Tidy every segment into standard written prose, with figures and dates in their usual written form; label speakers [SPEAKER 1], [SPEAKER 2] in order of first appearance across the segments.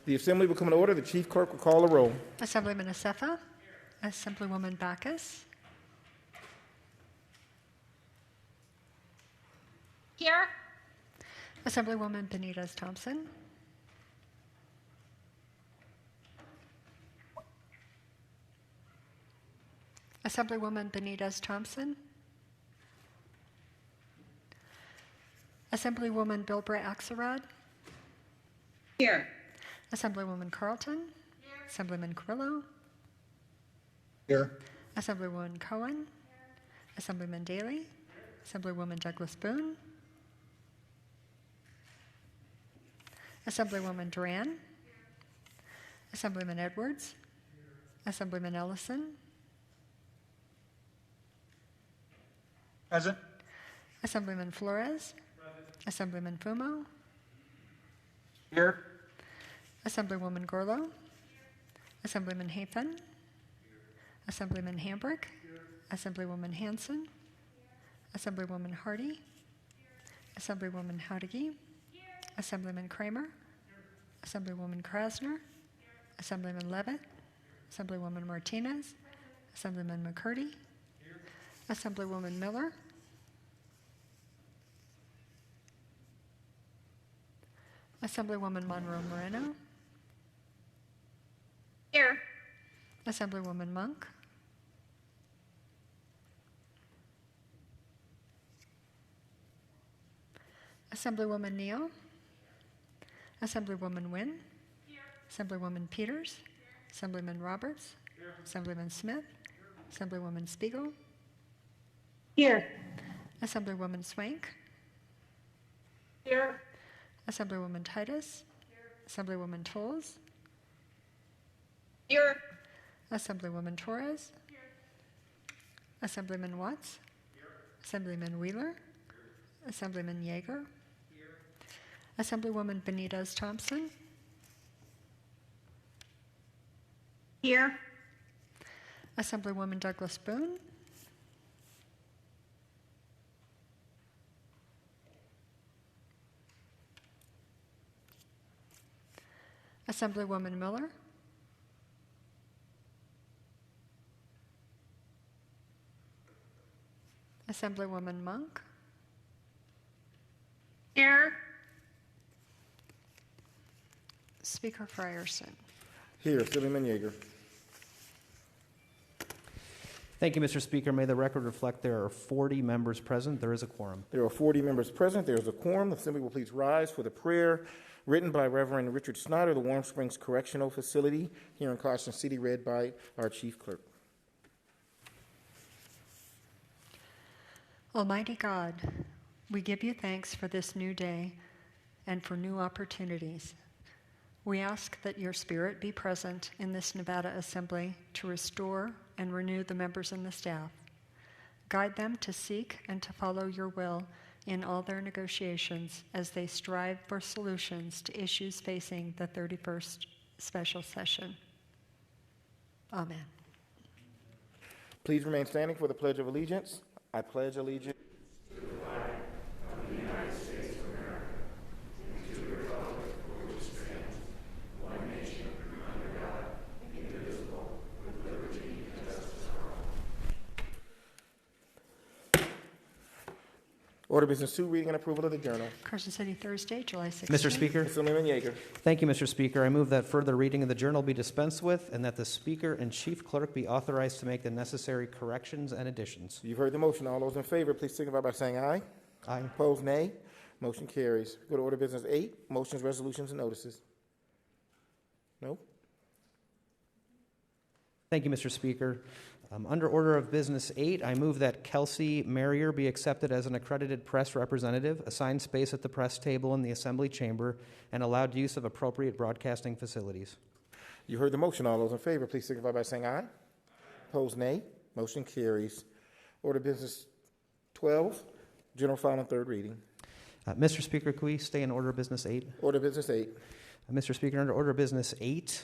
[SPEAKER 1] The assembly will come to order. The chief clerk will call the roll.
[SPEAKER 2] Assemblyman Acefa. Assemblywoman Backus.
[SPEAKER 3] Here.
[SPEAKER 2] Assemblywoman Benitez-Thompson. Assemblywoman Benitez-Thompson. Assemblywoman Bilbray Axelrod.
[SPEAKER 3] Here.
[SPEAKER 2] Assemblywoman Carlton. Here. Assemblyman Carrillo.
[SPEAKER 1] Here.
[SPEAKER 2] Assemblywoman Cohen. Here. Assemblyman Daly. Here. Assemblywoman Douglas Boone. Assemblywoman Duran. Here. Assemblyman Edwards. Here. Assemblyman Ellison.
[SPEAKER 1] Present.
[SPEAKER 2] Assemblyman Flores. Present. Assemblyman Fumo.
[SPEAKER 1] Here.
[SPEAKER 2] Assemblywoman Gorlow. Here. Assemblyman Hafen. Here. Assemblyman Hambrick. Here. Assemblywoman Hanson. Here. Assemblywoman Hardy. Here. Assemblywoman Howdigi. Here. Assemblyman Kramer. Here. Assemblywoman Krasner. Here. Assemblyman Levitt. Here. Assemblywoman Martinez. Assemblyman McCurdy. Here. Assemblywoman Miller. Assemblywoman Monroe Moreno.
[SPEAKER 3] Here.
[SPEAKER 2] Assemblywoman Monk. Assemblywoman Neal. Assemblywoman Wynn. Here. Assemblywoman Peters. Here. Assemblyman Roberts. Here. Assemblyman Smith. Here. Assemblywoman Spiegel.
[SPEAKER 3] Here.
[SPEAKER 2] Assemblywoman Swank.
[SPEAKER 3] Here.
[SPEAKER 2] Assemblywoman Titus. Here. Assemblywoman Tolles.
[SPEAKER 3] Here.
[SPEAKER 2] Assemblywoman Torres. Here. Assemblyman Watts. Here. Assemblyman Wheeler. Here. Assemblyman Yeager. Here. Assemblywoman Benitez-Thompson.
[SPEAKER 3] Here.
[SPEAKER 2] Assemblywoman Douglas Boone. Assemblywoman Miller. Assemblywoman Monk.
[SPEAKER 3] Here.
[SPEAKER 2] Speaker Frierson.
[SPEAKER 1] Here. Assemblyman Yeager.
[SPEAKER 4] Thank you, Mr. Speaker. May the record reflect there are 40 members present. There is a quorum.
[SPEAKER 1] There are 40 members present. There is a quorum. The assembly will please rise for the prayer written by Reverend Richard Snyder, the Warm Springs Correctional Facility here in Carson City, read by our chief clerk.
[SPEAKER 2] Almighty God, we give you thanks for this new day and for new opportunities. We ask that your Spirit be present in this Nevada Assembly to restore and renew the members and the staff. Guide them to seek and to follow your will in all their negotiations as they strive for solutions to issues facing the 31st special session. Amen.
[SPEAKER 1] Please remain standing for the Pledge of Allegiance. I pledge allegiance
[SPEAKER 5] to the flag of the United States of America and to the republic for which it stands, one nation, under God, indivisible, with liberty and justice for all.
[SPEAKER 1] Order Business 2, reading and approval of the journal.
[SPEAKER 2] Carson City, Thursday, July 16th.
[SPEAKER 4] Mr. Speaker.
[SPEAKER 1] Assemblyman Yeager.
[SPEAKER 4] Thank you, Mr. Speaker. I move that further reading of the journal be dispensed with and that the Speaker and Chief Clerk be authorized to make the necessary corrections and additions.
[SPEAKER 1] You've heard the motion. All those in favor, please signify by saying aye.
[SPEAKER 4] Aye.
[SPEAKER 1] Opposed, nay. Motion carries. Go to Order Business 8, motions, resolutions, and notices. No?
[SPEAKER 4] Thank you, Mr. Speaker. Under Order of Business 8, I move that Kelsey Marrier be accepted as an accredited press representative, assigned space at the press table in the Assembly chamber, and allowed use of appropriate broadcasting facilities.
[SPEAKER 1] You heard the motion. All those in favor, please signify by saying aye. Opposed, nay. Motion carries. Order Business 12, general file and third reading.
[SPEAKER 4] Mr. Speaker, could we stay in Order of Business 8?
[SPEAKER 1] Order Business 8.
[SPEAKER 4] Mr. Speaker, under Order of Business 8,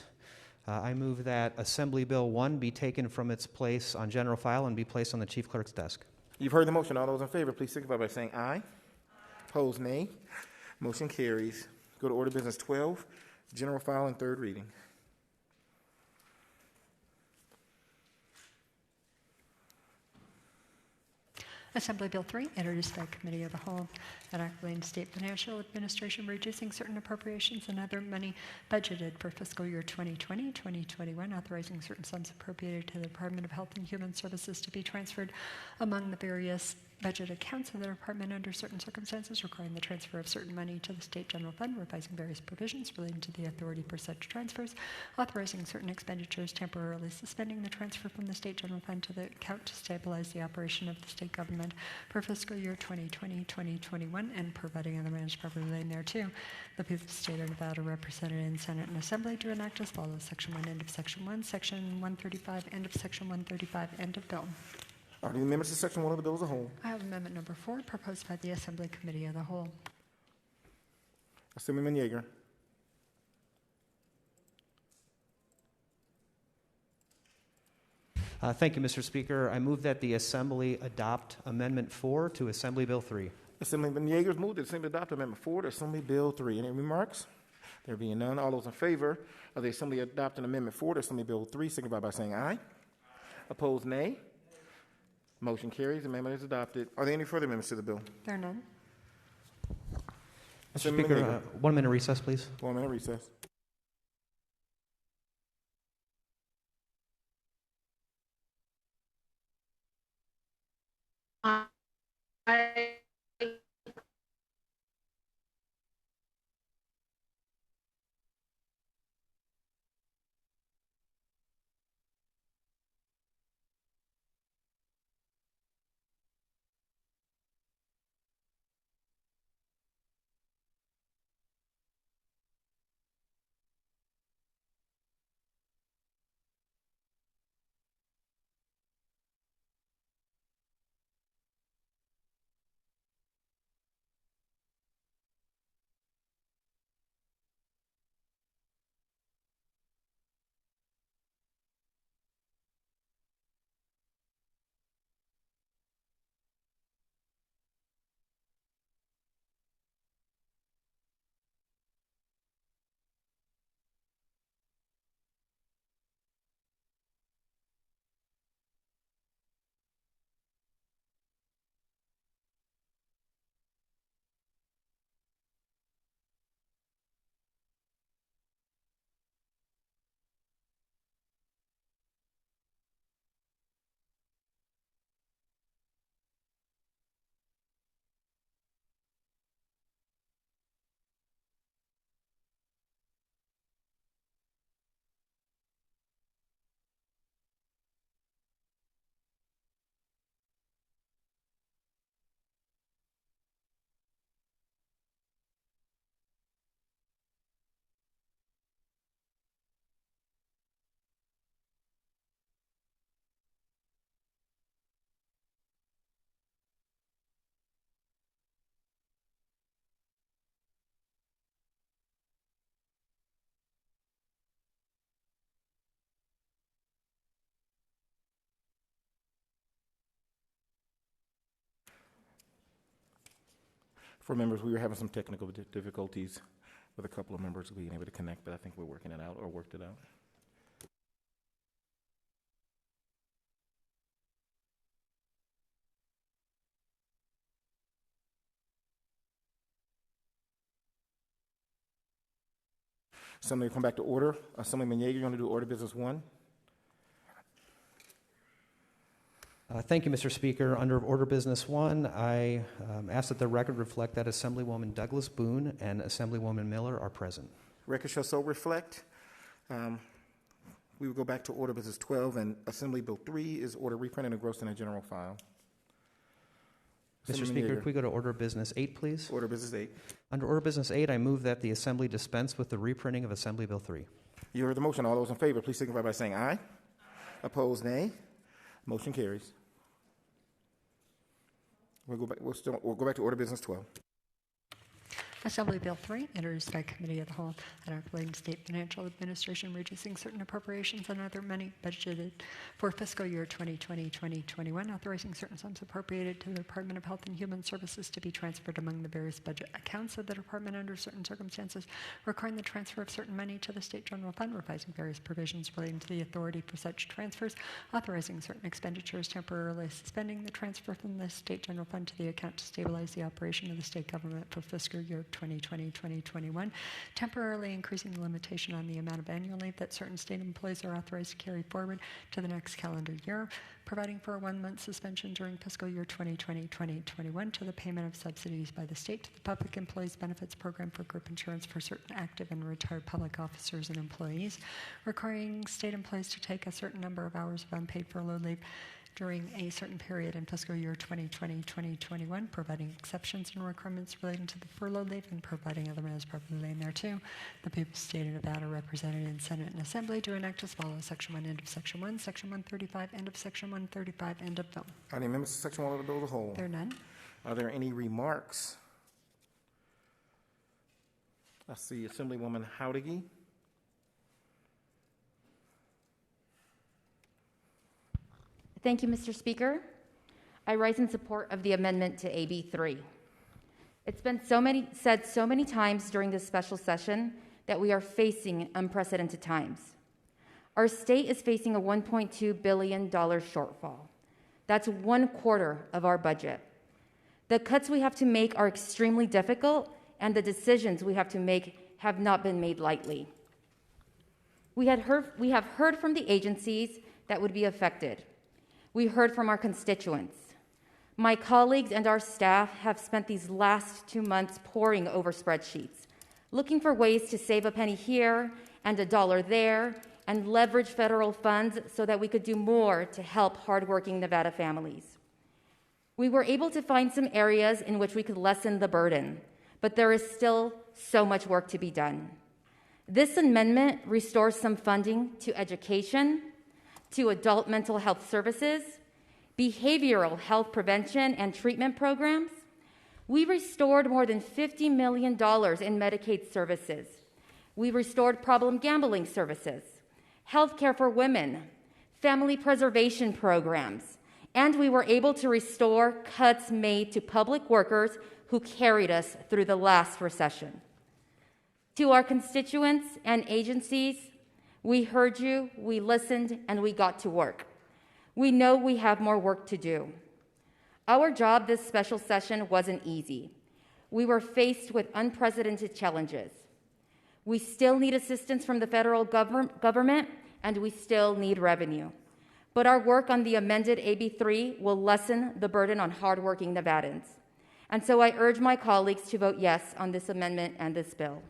[SPEAKER 4] I move that Assembly Bill 1 be taken from its place on general file and be placed on the Chief Clerk's desk.
[SPEAKER 1] You've heard the motion. All those in favor, please signify by saying aye. Opposed, nay. Motion carries. Go to Order Business 12, General file and third reading.
[SPEAKER 2] Assembly Bill 3, introduced by Committee of the Whole, an act relating to state financial administration reducing certain appropriations and other money budgeted for fiscal year 2020-2021, authorizing certain sums appropriated to the Department of Health and Human Services to be transferred among the various budget accounts of the department under certain circumstances, requiring the transfer of certain money to the state general fund, revising various provisions relating to the authority for such transfers, authorizing certain expenditures, temporarily suspending the transfer from the state general fund to the account to stabilize the operation of the state government for fiscal year 2020-2021, and providing other matters properly relating thereto. The people of the state of Nevada, represented in Senate and Assembly, do enact as follows: Section 1, end of Section 1, Section 135, end of Section 135, end of bill.
[SPEAKER 1] Are there any amendments to Section 1 of the bill as a whole?
[SPEAKER 2] I have amendment number 4, proposed by the Assembly Committee of the Whole.
[SPEAKER 1] Assemblyman Yeager.
[SPEAKER 4] Thank you, Mr. Speaker. I move that the Assembly adopt Amendment 4 to Assembly Bill 3.
[SPEAKER 1] Assemblyman Yeager's moved that the Assembly adopt Amendment 4 to Assembly Bill 3. Any remarks? There being none, all those in favor of the Assembly adopting Amendment 4 to Assembly Bill 3 signify by saying aye. Opposed, nay. Motion carries. Amendment is adopted. Are there any further amendments to the bill?
[SPEAKER 2] There are none.
[SPEAKER 4] Mr.
[SPEAKER 1] Assemblyman
[SPEAKER 4] Speaker,
[SPEAKER 1] Yeager.
[SPEAKER 4] 1 minute recess, please.
[SPEAKER 1] 1 minute recess.
[SPEAKER 3] I
[SPEAKER 1] For members, we were having some technical difficulties with a couple of members being able to connect, but I think we're working it out or worked it out. Assembly will come back to order. Assemblyman Yeager, you want to do order business 1?
[SPEAKER 4] Thank you, Mr. Speaker. Under Order Business 1, I ask that the record reflect that Assemblywoman Douglas Boone and Assemblywoman Miller are present.
[SPEAKER 1] Record shall so reflect. We will go back to order business 12, and Assembly Bill 3 is order reprinted and engrossed in a general file.
[SPEAKER 4] Mr.
[SPEAKER 1] Assemblyman
[SPEAKER 4] Speaker,
[SPEAKER 1] Yeager.
[SPEAKER 4] could we go to Order Business 8, please?
[SPEAKER 1] Order business 8.
[SPEAKER 4] Under Order Business 8, I move that the Assembly dispense with the reprinting of Assembly Bill 3.
[SPEAKER 1] You heard the motion. All those in favor, please signify by saying aye. Opposed, nay. Motion carries. We'll go back to order business 12.
[SPEAKER 2] Assembly Bill 3, introduced by Committee of the Whole, and relating state financial administration, reducing certain appropriations and other money budgeted for fiscal year 2020-2021, authorizing certain sums appropriated to the Department of Health and Human Services to be transferred among the various budget accounts of the department under certain circumstances, requiring the transfer of certain money to the state general fund, revising various provisions relating to the authority for such transfers, authorizing certain expenditures, temporarily suspending the transfer from the state general fund to the account to stabilize the operation of the state government for fiscal year 2020-2021, temporarily increasing the limitation on the amount of annual leave that certain state employees are authorized to carry forward to the next calendar year, providing for a 1-month suspension during fiscal year 2020-2021 to the payment of subsidies by the state to the Public Employees Benefits Program for group insurance for certain active and retired public officers and employees, requiring state employees to take a certain number of hours of unpaid furlough leave during a certain period in fiscal year 2020-2021, providing exceptions and requirements relating to the furlough leave and providing other measures properly named thereto. The people of the state of Nevada represented in Senate and Assembly to enact as follows. Section 1, end of Section 1. Section 135, end of Section 135, end of bill.
[SPEAKER 1] Are there amendments to Section 1 of the bill as a whole?
[SPEAKER 2] There are none.
[SPEAKER 1] Are there any remarks? I see Assemblywoman Howdiggy.
[SPEAKER 6] Thank you, Mr. Speaker. I rise in support of the amendment to AB 3. It's been said so many times during this special session that we are facing unprecedented times. Our state is facing a $1.2 billion shortfall. That's 1/4 of our budget. The cuts we have to make are extremely difficult, and the decisions we have to make have not been made lightly. We have heard from the agencies that would be affected. We heard from our constituents. My colleagues and our staff have spent these last 2 months poring over spreadsheets, looking for ways to save a penny here and a dollar there and leverage federal funds so that we could do more to help hardworking Nevada families. We were able to find some areas in which we could lessen the burden, but there is still so much work to be done. This amendment restores some funding to education, to adult mental health services, behavioral health prevention and treatment programs. We restored more than $50 million in Medicaid services. We restored problem gambling services, health care for women, family preservation programs, and we were able to restore cuts made to public workers who carried us through the last recession. To our constituents and agencies, we heard you, we listened, and we got to work. We know we have more work to do. Our job this special session wasn't easy. We were faced with unprecedented challenges. We still need assistance from the federal government, and we still need revenue. But our work on the amended AB 3 will lessen the burden on hardworking Nevadans. And so I urge my colleagues to vote yes on this amendment and this bill.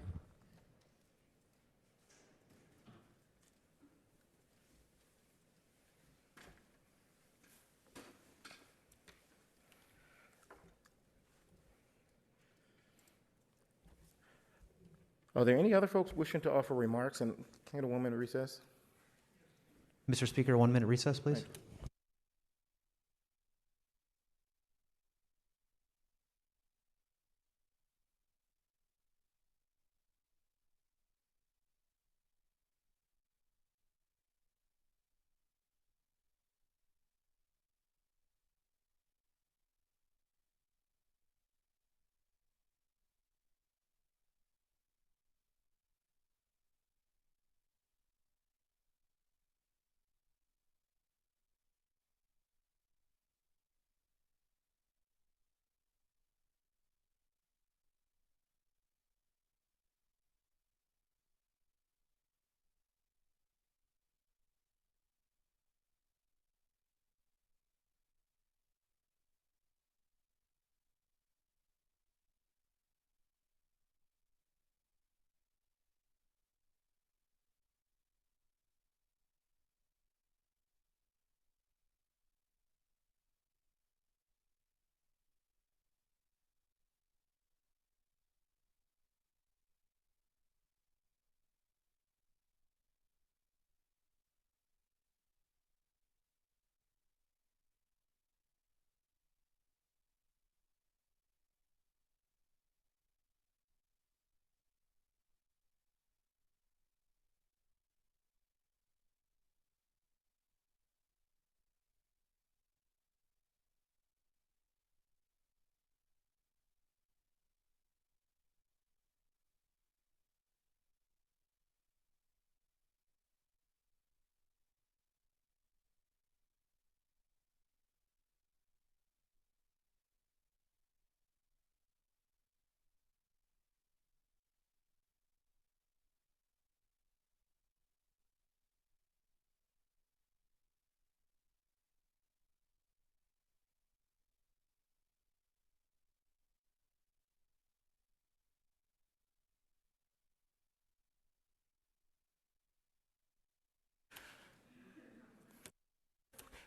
[SPEAKER 1] Are there any other folks wishing to offer remarks? And can I get a 1-minute recess?
[SPEAKER 4] Mr. Speaker, 1-minute recess, please.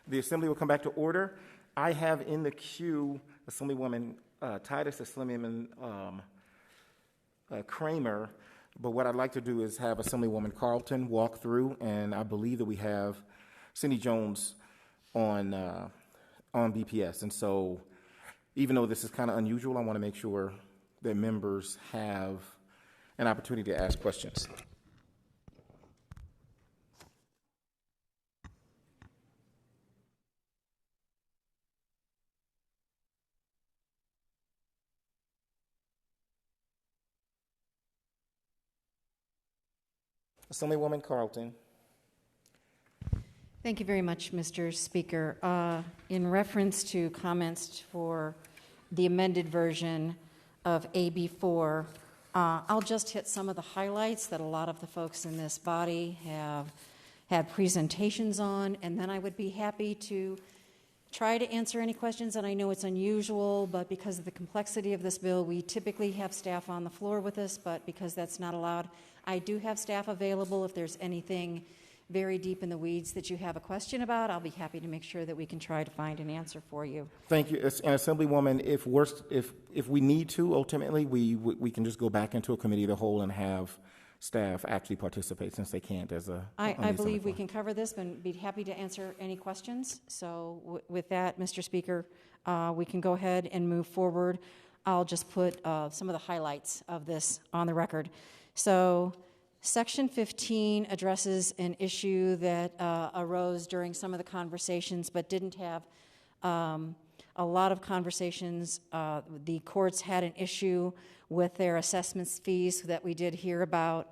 [SPEAKER 1] The Assembly will come back to order. I have in the queue Assemblywoman Titus, Assemblyman Kramer, but what I'd like to do is have Assemblywoman Carlton walk through, and I believe that we have Cindy Jones on BPS. And so even though this is kind of unusual, I want to make sure that members have an opportunity to ask questions. Assemblywoman Carlton.
[SPEAKER 7] Thank you very much, Mr. Speaker. In reference to comments for the amended version of AB 4, I'll just hit some of the highlights that a lot of the folks in this body have had presentations on, and then I would be happy to try to answer any questions. And I know it's unusual, but because of the complexity of this bill, we typically have staff on the floor with us, but because that's not allowed, I do have staff available. If there's anything very deep in the weeds that you have a question about, I'll be happy to make sure that we can try to find an answer for you.
[SPEAKER 1] Thank you. And Assemblywoman, if we need to, ultimately, we can just go back into a committee of the whole and have staff actually participate, since they can't as a.
[SPEAKER 7] I believe we can cover this and be happy to answer any questions. So with that, Mr. Speaker, we can go ahead and move forward. I'll just put some of the highlights of this on the record. So Section 15 addresses an issue that arose during some of the conversations, but didn't have a lot of conversations. The courts had an issue with their assessments fees that we did hear about,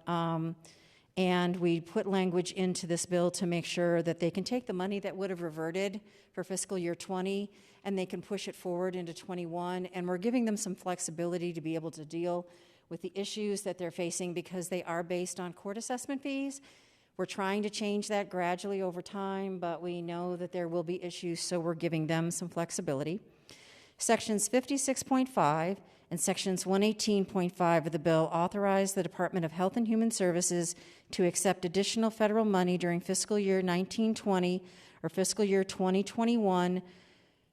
[SPEAKER 7] and we put language into this bill to make sure that they can take the money that would have reverted for fiscal year 20 and they can push it forward into 21, and we're giving them some flexibility to be able to deal with the issues that they're facing because they are based on court assessment fees. We're trying to change that gradually over time, but we know that there will be issues, so we're giving them some flexibility. Sections 56.5 and Sections 118.5 of the bill authorize the Department of Health and Human Services to accept additional federal money during fiscal year 1920 or fiscal year 2021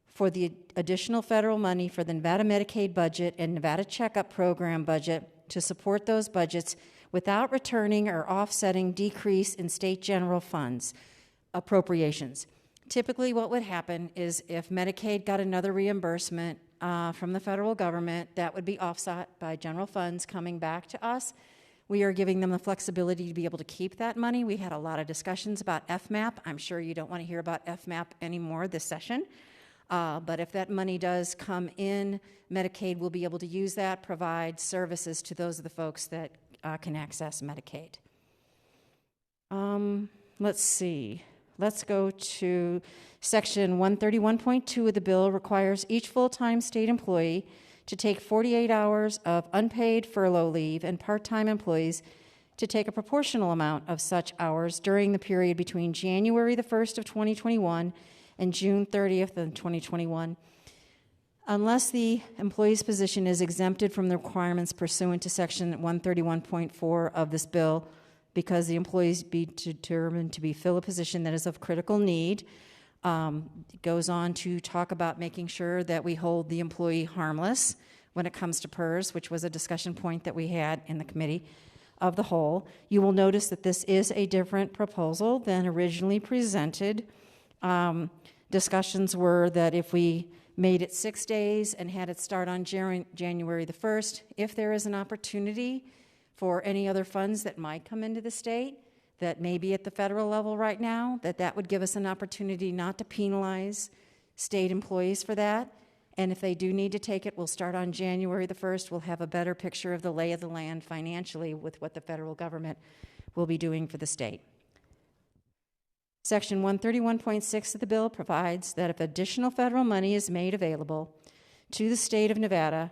[SPEAKER 7] for the additional federal money for the Nevada Medicaid budget and Nevada Checkup Program budget to support those budgets without returning or offsetting decrease in state general funds appropriations. Typically what would happen is if Medicaid got another reimbursement from the federal government, that would be offset by general funds coming back to us. We are giving them the flexibility to be able to keep that money. We had a lot of discussions about FMAP. I'm sure you don't want to hear about FMAP anymore this session. But if that money does come in, Medicaid will be able to use that, provide services to those of the folks that can access Medicaid. Let's see. Let's go to Section 131.2 of the bill requires each full-time state employee to take 48 hours of unpaid furlough leave and part-time employees to take a proportional amount of such hours during the period between January the 1st of 2021 and June 30th of 2021, unless the employee's position is exempted from the requirements pursuant to Section 131.4 of this bill, because the employees be determined to fill a position that is of critical need. It goes on to talk about making sure that we hold the employee harmless when it comes to PERS, which was a discussion point that we had in the committee of the whole. You will notice that this is a different proposal than originally presented. Discussions were that if we made it 6 days and had it start on January the 1st, if there is an opportunity for any other funds that might come into the state that may be at the federal level right now, that would give us an opportunity not to penalize state employees for that. And if they do need to take it, we'll start on January the 1st. We'll have a better picture of the lay of the land financially with what the federal government will be doing for the state. Section 131.6 of the bill provides that if additional federal money is made available to the state of Nevada,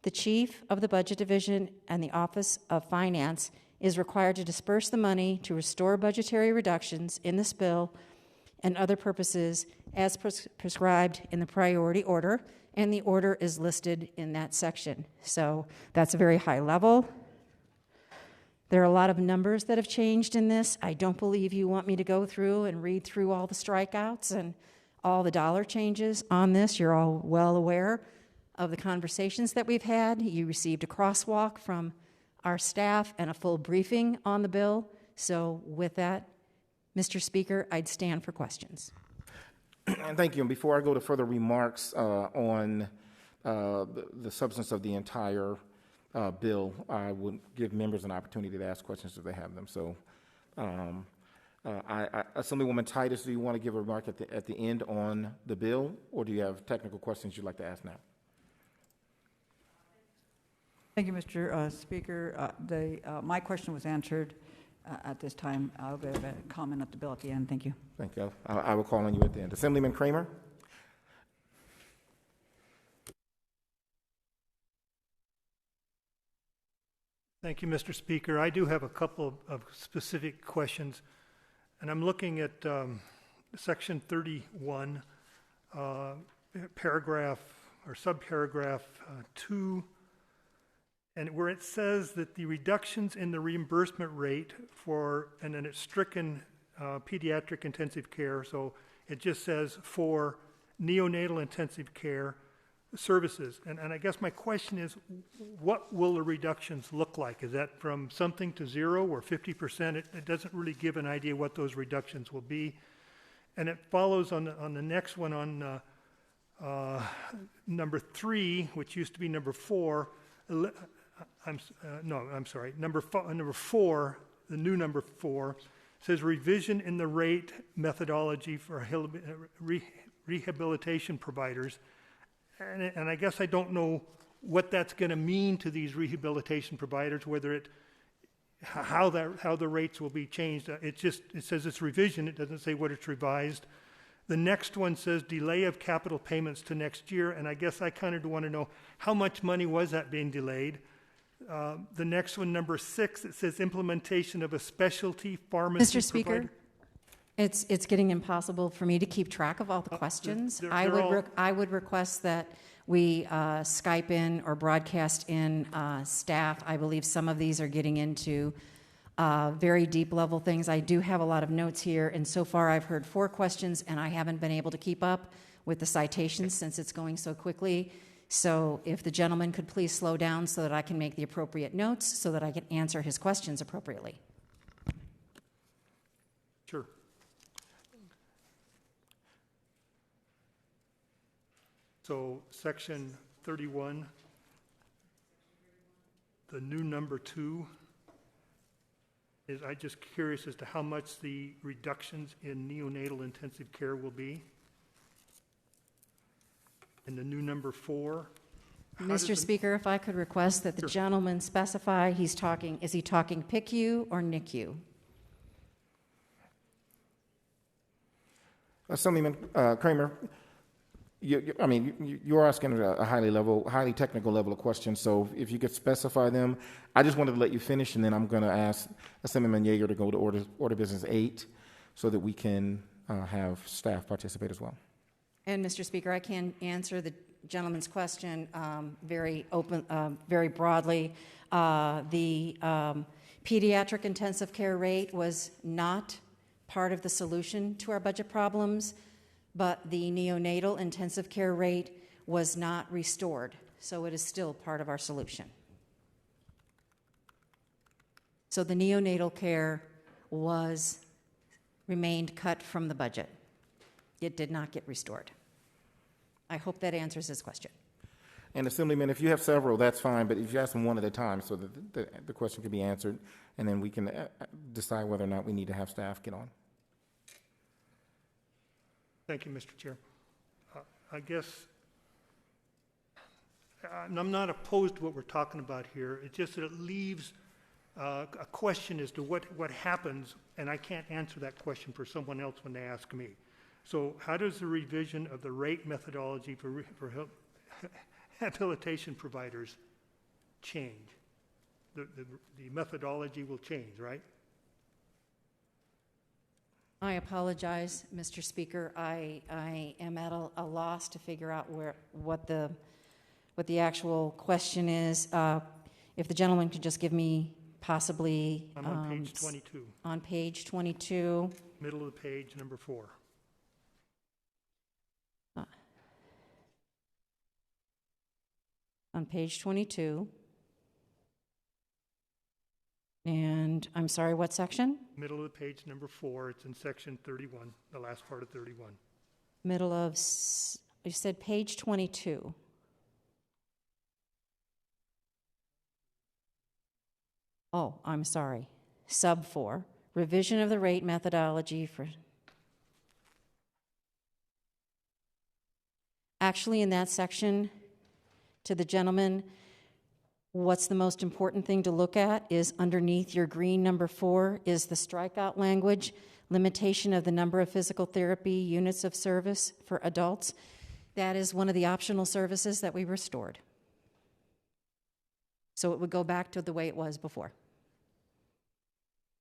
[SPEAKER 7] the chief of the budget division and the Office of Finance is required to disperse the money to restore budgetary reductions in this bill and other purposes as prescribed in the priority order, and the order is listed in that section. So that's a very high level. There are a lot of numbers that have changed in this. I don't believe you want me to go through and read through all the strikeouts and all the dollar changes on this. You're all well aware of the conversations that we've had. You received a crosswalk from our staff and a full briefing on the bill. So with that, Mr. Speaker, I'd stand for questions.
[SPEAKER 1] And thank you. And before I go to further remarks on the substance of the entire bill, I would give members an opportunity to ask questions if they have them. So, Assemblywoman Titus, do you want to give a remark at the end on the bill, or do you have technical questions you'd like to ask now?
[SPEAKER 8] Thank you, Mr. Speaker. My question was answered at this time. I'll give a comment at the bill at the end. Thank you.
[SPEAKER 1] Thank you. I will call on you at the end. Assemblyman Kramer?
[SPEAKER 9] Thank you, Mr. Speaker. I do have a couple of specific questions, and I'm looking at Section 31, paragraph or subparagraph 2, and where it says that the reductions in the reimbursement rate for, and then it's stricken pediatric intensive care, so it just says for neonatal intensive care services. And I guess my question is, what will the reductions look like? Is that from something to 0 or 50%? It doesn't really give an idea what those reductions will be. And it follows on the next one on number 3, which used to be number 4. Number 4, the new number 4, says revision in the rate methodology for rehabilitation providers. And I guess I don't know what that's going to mean to these rehabilitation providers, whether how the rates will be changed. It says it's revision. It doesn't say what it's revised. The next one says delay of capital payments to next year, and I guess I kind of want to know how much money was that being delayed. The next one, number 6, it says implementation of a specialty pharmacy.
[SPEAKER 7] Mr. Speaker,
[SPEAKER 9] provider.
[SPEAKER 7] it's getting impossible for me to keep track of all the questions. I would request that we Skype in or broadcast in staff. I believe some of these are getting into very deep level things. I do have a lot of notes here, and so far I've heard 4 questions, and I haven't been able to keep up with the citations since it's going so quickly. So if the gentleman could please slow down so that I can make the appropriate notes so that I can answer his questions appropriately.
[SPEAKER 9] Sure. So section 31, the new number 2, is I'm just curious as to how much the reductions in neonatal intensive care will be. And the new number 4.
[SPEAKER 7] Mr. Speaker, if I could request that the gentleman specify is he talking PICU or NICU?
[SPEAKER 1] Assemblyman Kramer, you're asking a highly technical level of questions, so if you could specify them. I just wanted to let you finish, and then I'm going to ask Assemblyman Yeager to go to order business 8 so that we can have staff participate as well.
[SPEAKER 7] And Mr. Speaker, I can answer the gentleman's question very broadly. The pediatric intensive care rate was not part of the solution to our budget problems, but the neonatal intensive care rate was not restored, so it is still part of our solution. So the neonatal care remained cut from the budget. It did not get restored. I hope that answers his question.
[SPEAKER 1] And Assemblyman, if you have several, that's fine, but if you ask them one at a time so that the question can be answered, and then we can decide whether or not we need to have staff get on.
[SPEAKER 9] Thank you, Mr. Chair. I guess I'm not opposed to what we're talking about here. It's just that it leaves a question as to what happens, and I can't answer that question for someone else when they ask me. So how does the revision of the rate methodology for rehabilitation providers change? The methodology will change, right?
[SPEAKER 7] I apologize, Mr. Speaker. I am at a loss to figure out what the actual question is. If the gentleman could just give me possibly...
[SPEAKER 9] I'm on page 22.
[SPEAKER 7] On page 22.
[SPEAKER 9] Middle of the page, number 4.
[SPEAKER 7] on page 22. And I'm sorry, what section?
[SPEAKER 9] Middle of the page, number 4. It's in section 31, the last part of 31.
[SPEAKER 7] Middle of, you said page 22. Oh, I'm sorry. Sub 4, revision of the rate methodology for. Actually, in that section, to the gentleman, what's the most important thing to look at is underneath your green number 4 is the strikeout language, limitation of the number of physical therapy units of service for adults. That is one of the optional services that we restored. So it would go back to the way it was before.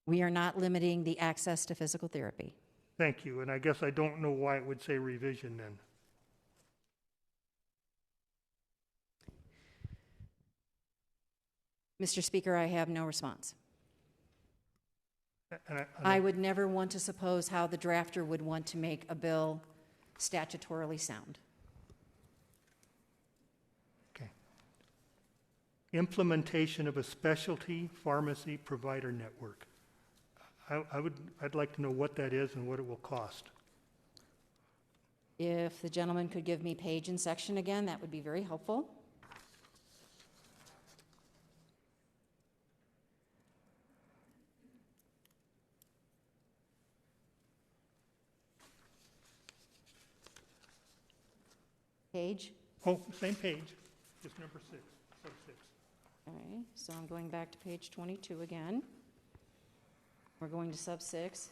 [SPEAKER 7] We are not limiting the access to physical therapy.
[SPEAKER 9] Thank you, and I guess I don't know why it would say revision then.
[SPEAKER 7] Mr. Speaker, I have no response.
[SPEAKER 9] And
[SPEAKER 7] I would never want to suppose how the drafter would want to make a bill statutorily sound.
[SPEAKER 9] Okay. Implementation of a specialty pharmacy provider network. I'd like to know what that is and what it will cost.
[SPEAKER 7] If the gentleman could give me page and section again, that would be very helpful. Page?
[SPEAKER 9] Oh, same page, just number 6, sub 6.
[SPEAKER 7] All right, so I'm going back to page 22 again. We're going to sub 6.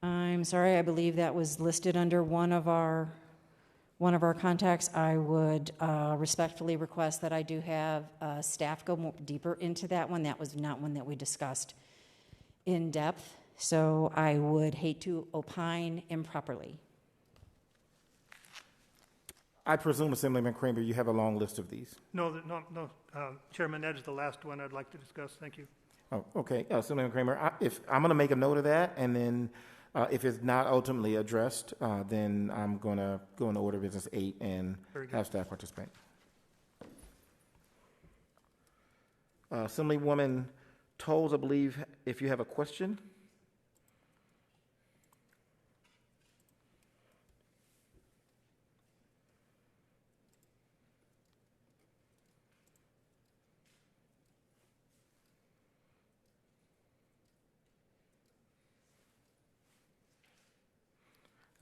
[SPEAKER 7] I'm sorry, I believe that was listed under one of our contacts. I would respectfully request that I do have staff go more deeper into that one. That was not one that we discussed in depth, so I would hate to opine improperly.
[SPEAKER 1] I presume, Assemblyman Kramer, you have a long list of these.
[SPEAKER 9] No, Chairman, that is the last one I'd like to discuss. Thank you.
[SPEAKER 1] Oh, okay. Assemblyman Kramer, I'm going to make a note of that, and then if it's not ultimately addressed, then I'm going to go into order of business 8 and have staff participate. Assemblywoman Tolles, I believe, if you have a question.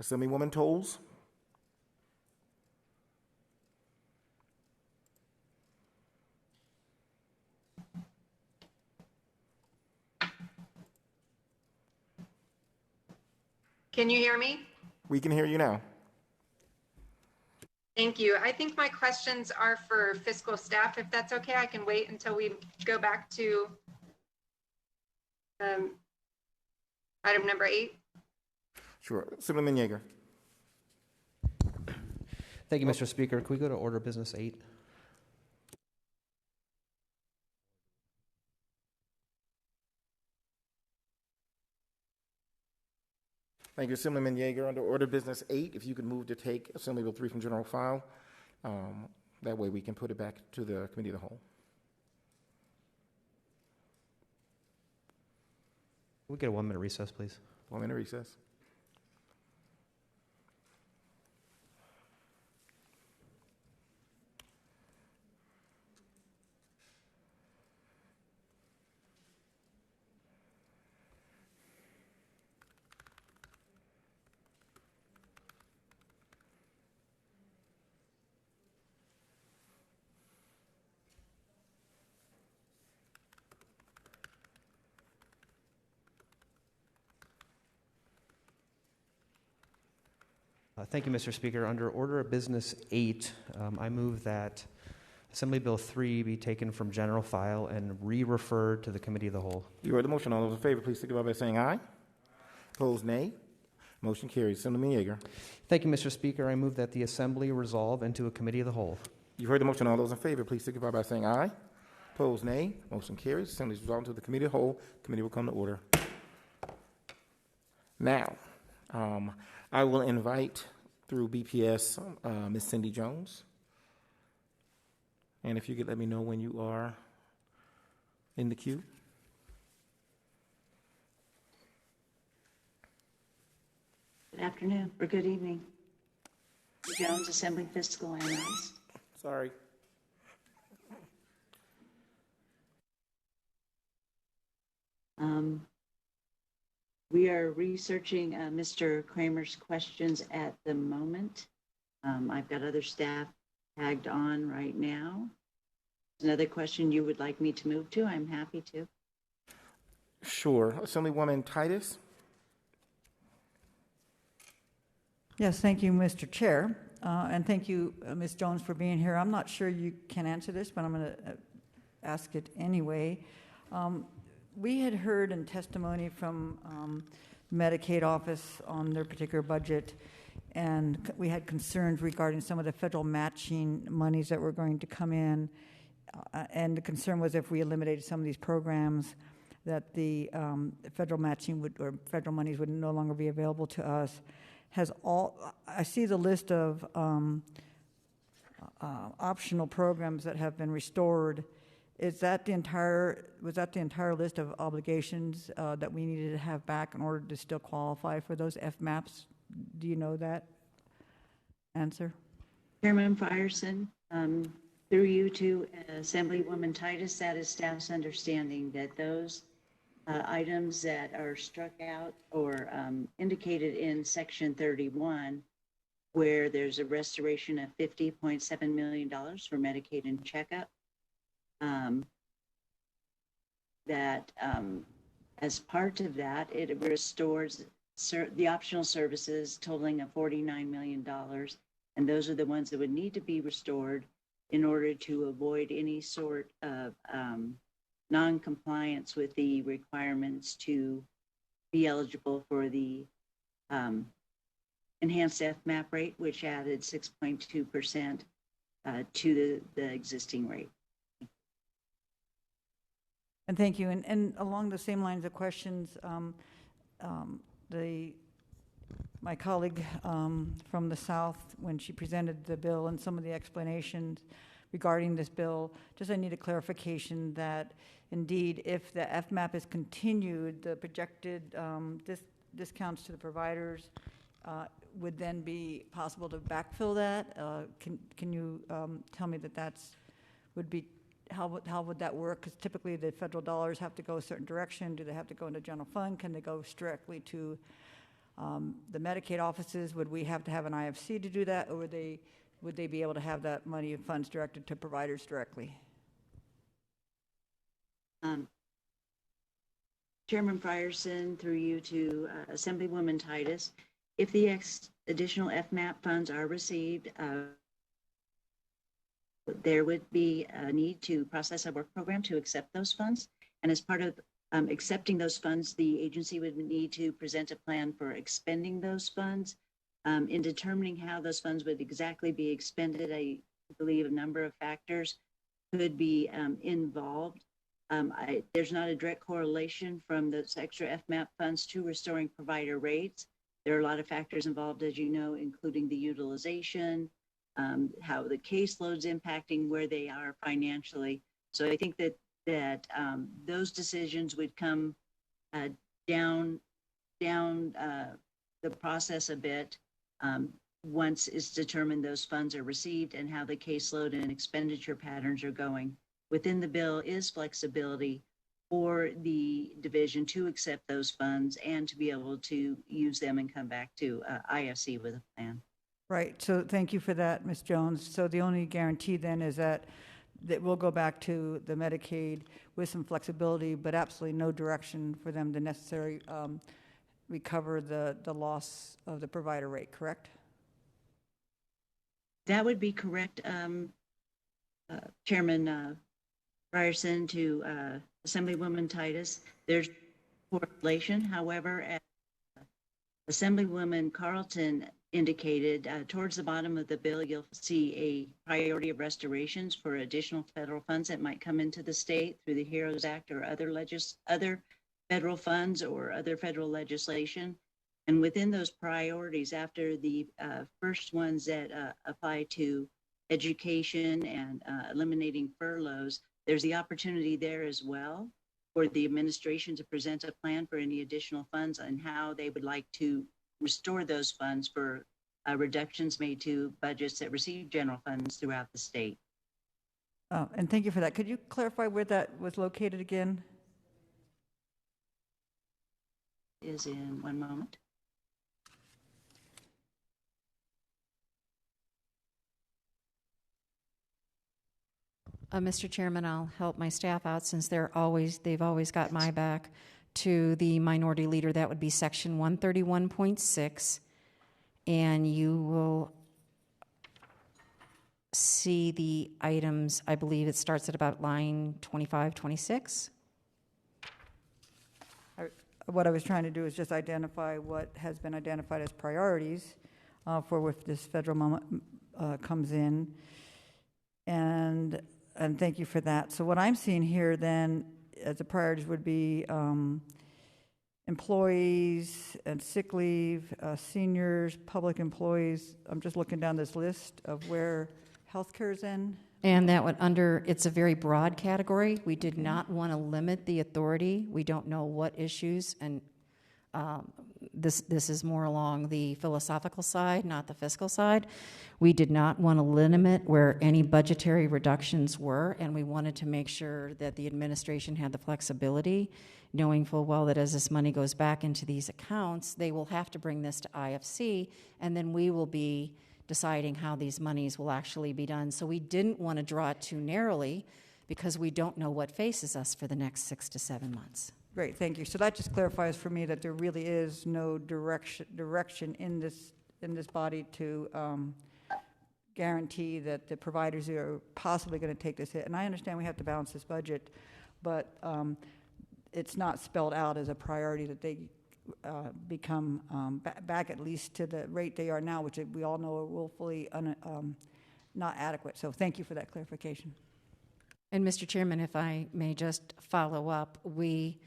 [SPEAKER 1] Assemblywoman Tolles.
[SPEAKER 3] Can you hear me?
[SPEAKER 1] We can hear you now.
[SPEAKER 3] Thank you. I think my questions are for fiscal staff. If that's okay, I can wait until we go back to item number 8.
[SPEAKER 1] Sure. Assemblyman Yeager.
[SPEAKER 4] Thank you, Mr. Speaker. Can we go to order business 8?
[SPEAKER 1] Thank you, Assemblyman Yeager. Under order business 8, if you could move to take Assembly Bill 3 from general file. That way we can put it back to the Committee of the Whole.
[SPEAKER 4] Can we get a 1-minute recess, please?
[SPEAKER 1] 1-minute recess.
[SPEAKER 4] Thank you, Mr. Speaker. Under order of business 8, I move that Assembly Bill 3 be taken from general file and re-referred to the Committee of the Whole.
[SPEAKER 1] You heard the motion. All those in favor, please signify by saying aye. Opposed, nay. Motion carries. Assemblyman Yeager.
[SPEAKER 4] Thank you, Mr. Speaker. I move that the Assembly resolve into a Committee of the Whole.
[SPEAKER 1] You heard the motion. All those in favor, please signify by saying aye. Opposed, nay. Motion carries. Assembly is resolved to the committee of the whole. Committee will come to order. Now, I will invite through BPS Ms. Cindy Jones. And if you could let me know when you are in the queue.
[SPEAKER 10] Good afternoon, or good evening. Jones, Assembly Fiscal Analyst.
[SPEAKER 1] Sorry.
[SPEAKER 10] We are researching Mr. Kramer's questions at the moment. I've got other staff tagged on right now. Another question you would like me to move to, I'm happy to.
[SPEAKER 1] Sure. Assemblywoman Titus.
[SPEAKER 8] Yes, thank you, Mr. Chair, and thank you, Ms. Jones, for being here. I'm not sure you can answer this, but I'm going to ask it anyway. We had heard in testimony from Medicaid office on their particular budget, and we had concerns regarding some of the federal matching monies that were going to come in, and the concern was if we eliminated some of these programs that the federal matching or federal monies would no longer be available to us. I see the list of optional programs that have been restored. Was that the entire list of obligations that we needed to have back in order to still qualify for those FMAPs? Do you know that answer?
[SPEAKER 10] Chairman Frierson, through you to Assemblywoman Titus, that is staff's understanding that those items that are struck out or indicated in Section 31, where there's a restoration of $50.7 million for Medicaid and checkup, that as part of that, it restores the optional services totaling of $49 million. And those are the ones that would need to be restored in order to avoid any sort of non-compliance with the requirements to be eligible for the enhanced FMAP rate, which added 6.2% to the existing rate.
[SPEAKER 8] And thank you. And along the same lines of questions, my colleague from the South, when she presented the bill and some of the explanations regarding this bill, I need a clarification that indeed, if the FMAP is continued, the projected discounts to the providers would then be possible to backfill that. Can you tell me that would be how would that work? Because typically the federal dollars have to go a certain direction. Do they have to go into general fund? Can they go strictly to the Medicaid offices? Would we have to have an IFC to do that, or would they be able to have that money and funds directed to providers directly?
[SPEAKER 10] Chairman Frierson, through you to Assemblywoman Titus, if the additional FMAP funds are received, there would be a need to process a work program to accept those funds. And as part of accepting those funds, the agency would need to present a plan for expending those funds. In determining how those funds would exactly be expended, I believe a number of factors could be involved. There's not a direct correlation from those extra FMAP funds to restoring provider rates. There are a lot of factors involved, as you know, including the utilization, how the caseload's impacting where they are financially. So I think that those decisions would come down the process a bit once it's determined those funds are received and how the caseload and expenditure patterns are going. Within the bill is flexibility for the division to accept those funds and to be able to use them and come back to IFC with a plan.
[SPEAKER 8] Right. So thank you for that, Ms. Jones. So the only guarantee then is that we'll go back to the Medicaid with some flexibility, but absolutely no direction for them to necessarily recover the loss of the provider rate, correct?
[SPEAKER 10] That would be correct, Chairman Ryerson, to Assemblywoman Titus. There's correlation. However, as Assemblywoman Carlton indicated, towards the bottom of the bill, you'll see a priority of restorations for additional federal funds that might come into the state through the HEROES Act or other federal funds or other federal legislation. And within those priorities, after the first ones that apply to education and eliminating furloughs, there's the opportunity there as well for the administration to present a plan for any additional funds and how they would like to restore those funds for reductions made to budgets that receive general funds throughout the state.
[SPEAKER 8] And thank you for that. Could you clarify where that was located again?
[SPEAKER 10] Is in one moment.
[SPEAKER 7] Mr. Chairman, I'll help my staff out since they've always got my back. To the minority leader, that would be section 131.6, and you will see the items. I believe it starts at about line 25, 26.
[SPEAKER 8] What I was trying to do is just identify what has been identified as priorities for if this federal moment comes in, and thank you for that. So what I'm seeing here then as the priorities would be employees and sick leave, seniors, public employees. I'm just looking down this list of where healthcare is in.
[SPEAKER 7] And that would it's a very broad category. We did not want to limit the authority. We don't know what issues, and this is more along the philosophical side, not the fiscal side. We did not want to limit where any budgetary reductions were, and we wanted to make sure that the administration had the flexibility, knowing full well that as this money goes back into these accounts, they will have to bring this to IFC, and then we will be deciding how these monies will actually be done. So we didn't want to draw it too narrowly because we don't know what faces us for the next 6 to 7 months.
[SPEAKER 8] Great, thank you. So that just clarifies for me that there really is no direction in this body to guarantee that the providers are possibly going to take this hit. And I understand we have to balance this budget, but it's not spelled out as a priority that they become back at least to the rate they are now, which we all know are woefully not adequate. So thank you for that clarification.
[SPEAKER 7] And Mr. Chairman, if I may just follow up, we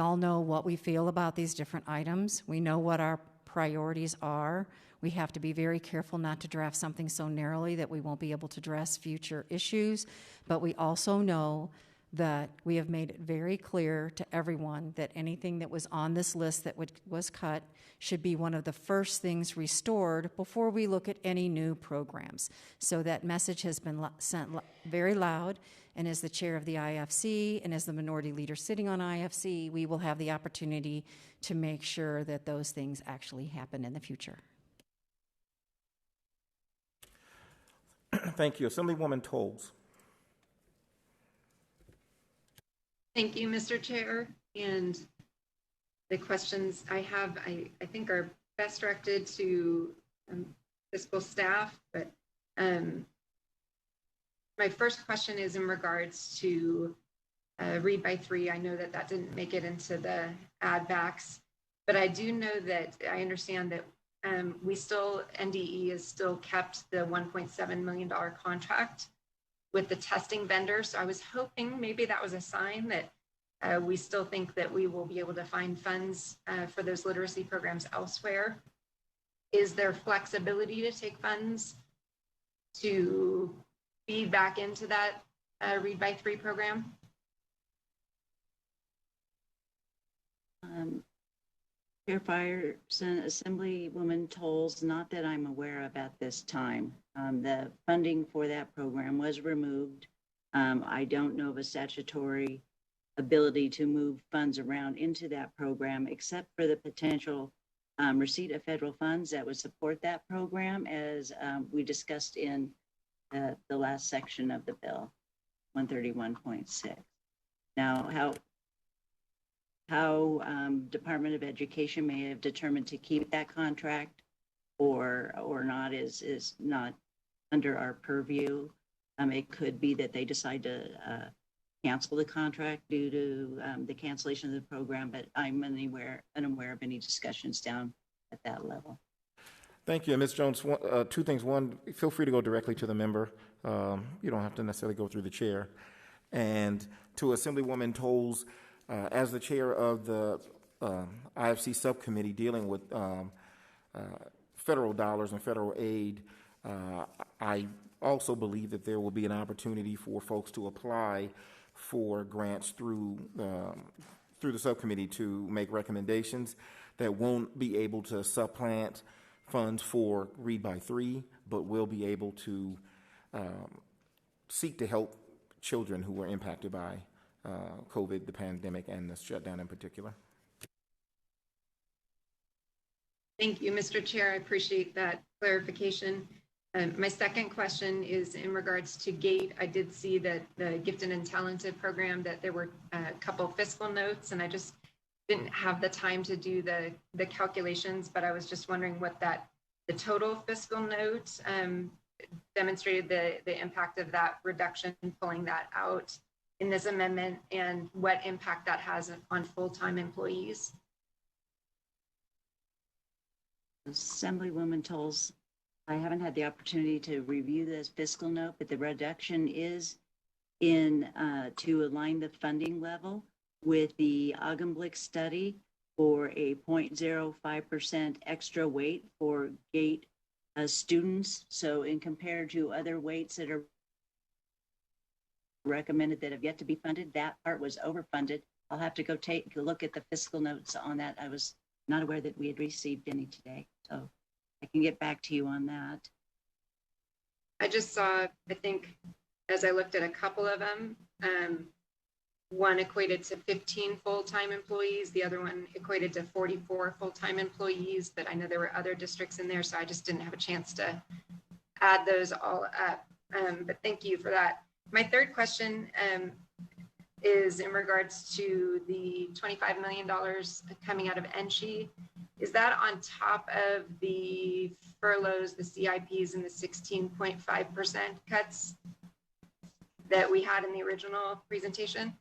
[SPEAKER 7] all know what we feel about these different items. We know what our priorities are. We have to be very careful not to draft something so narrowly that we won't be able to address future issues. But we also know that we have made it very clear to everyone that anything that was on this list that was cut should be one of the first things restored before we look at any new programs. So that message has been sent very loud, and as the chair of the IFC and as the minority leader sitting on IFC, we will have the opportunity to make sure that those things actually happen in the future.
[SPEAKER 1] Thank you. Assemblywoman Tolles.
[SPEAKER 3] Thank you, Mr. Chair. And the questions I have, I think are best directed to fiscal staff, but my first question is in regards to read by 3. I know that didn't make it into the add backs, but I do know that I understand that NDE has still kept the $1.7 million contract with the testing vendor. So I was hoping maybe that was a sign that we still think that we will be able to find funds for those literacy programs elsewhere. Is there flexibility to take funds to feed back into that Read by 3 program?
[SPEAKER 10] Chairperson, Assemblywoman Tolles, not that I'm aware of at this time. The funding for that program was removed. I don't know of a statutory ability to move funds around into that program, except for the potential receipt of federal funds that would support that program, as we discussed in the last section of the bill, 131.6. Now, how Department of Education may have determined to keep that contract or not is not under our purview. It could be that they decide to cancel the contract due to the cancellation of the program, but I'm unaware of any discussions down at that level.
[SPEAKER 1] Thank you. And Ms. Jones, two things. One, feel free to go directly to the member. You don't have to necessarily go through the chair. And to Assemblywoman Tolles, as the chair of the IFC subcommittee dealing with federal dollars and federal aid, I also believe that there will be an opportunity for folks to apply for grants through the subcommittee to make recommendations that won't be able to supplant funds for Read by 3, but will be able to seek to help children who were impacted by COVID, the pandemic, and the shutdown in particular.
[SPEAKER 3] Thank you, Mr. Chair. I appreciate that clarification. My second question is in regards to GATE. I did see that the Gifted and Talented program, that there were a couple fiscal notes, and I just didn't have the time to do the calculations, but I was just wondering what the total fiscal note demonstrated the impact of that reduction, pulling that out in this amendment, and what impact that has on full-time employees.
[SPEAKER 10] Assemblywoman Tolles, I haven't had the opportunity to review this fiscal note, but the reduction is in to align the funding level with the Augenblick study for a 0.05% extra weight for GATE students. So in compared to other weights that are recommended that have yet to be funded, that part was overfunded. I'll have to go take a look at the fiscal notes on that. I was not aware that we had received any today, so I can get back to you on that.
[SPEAKER 3] I just saw, I think, as I looked at a couple of them, one equated to 15 full-time employees, the other one equated to 44 full-time employees, but I know there were other districts in there, so I just didn't have a chance to add those all up. But thank you for that. My third question is in regards to the $25 million coming out of NSHE. Is that on top of the furloughs, the CIPs, and the 16.5% cuts that we had in the original presentation?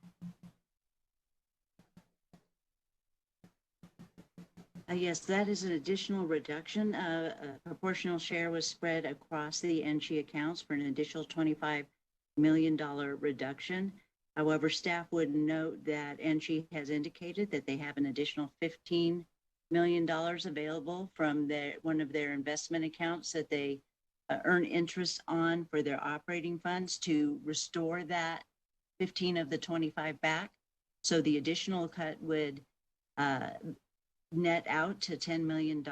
[SPEAKER 10] Yes, that is an additional reduction. A proportional share was spread across the NSHE accounts for an additional $25 million reduction. However, staff would note that NSHE has indicated that they have an additional $15 million available from one of their investment accounts that they earn interest on for their operating funds to restore that 15 of the 25 back. So the additional cut would net out to $10 million.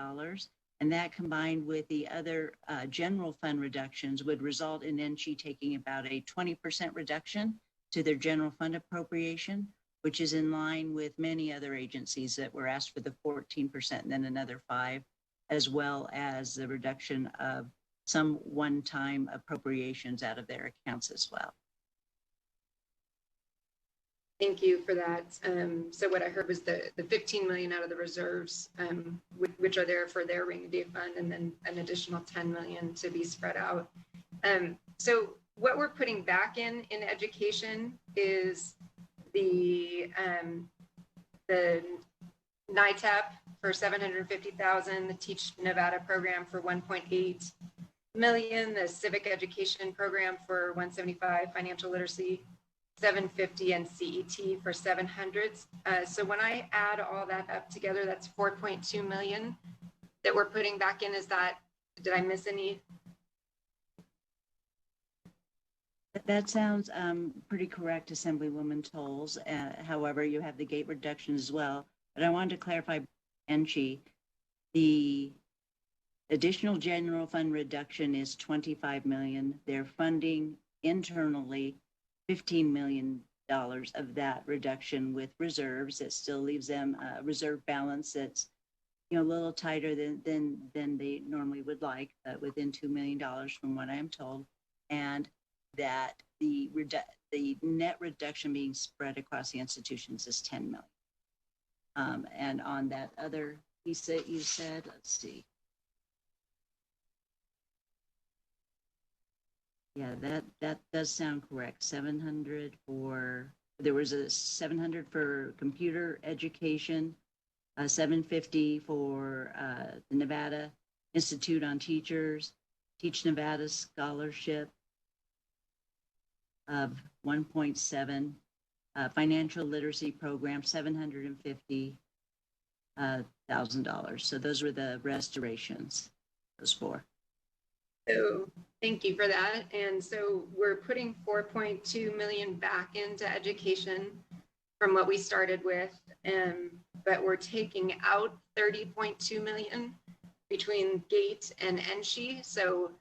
[SPEAKER 10] And that combined with the other general fund reductions would result in NSHE taking about a 20% reduction to their general fund appropriation, which is in line with many other agencies that were asked for the 14% and then another 5%, as well as the reduction of some one-time appropriations out of their accounts as well.
[SPEAKER 3] Thank you for that. So what I heard was the 15 million out of the reserves, which are there for their rainy day fund, and then an additional 10 million to be spread out. So what we're putting back in education is the NITAP for 750,000, the Teach Nevada program for 1.8 million, the civic education program for 175, financial literacy 750, and CET for 700. So when I add all that up together, that's 4.2 million that we're putting back in. Is that, did I miss any?
[SPEAKER 10] That sounds pretty correct, Assemblywoman Tolles. However, you have the gate reduction as well. But I wanted to clarify, NSHE, the additional general fund reduction is 25 million. They're funding internally $15 million of that reduction with reserves. That still leaves them a reserve balance that's, a little tighter than they normally would like, within $2 million from what I'm told, and that the net reduction being spread across the institutions is 10 million. And on that other piece that you said, let's see. Yeah, that does sound correct. 700 for, there was a 700 for computer education, 750 for the Nevada Institute on Teachers, Teach Nevada Scholarship of 1.7, Financial Literacy Program, $750,000. So those were the restorations, those four.
[SPEAKER 3] So thank you for that. And so we're putting 4.2 million back into education from what we started with, but we're taking out 30.2 million between GATE and NSHE. So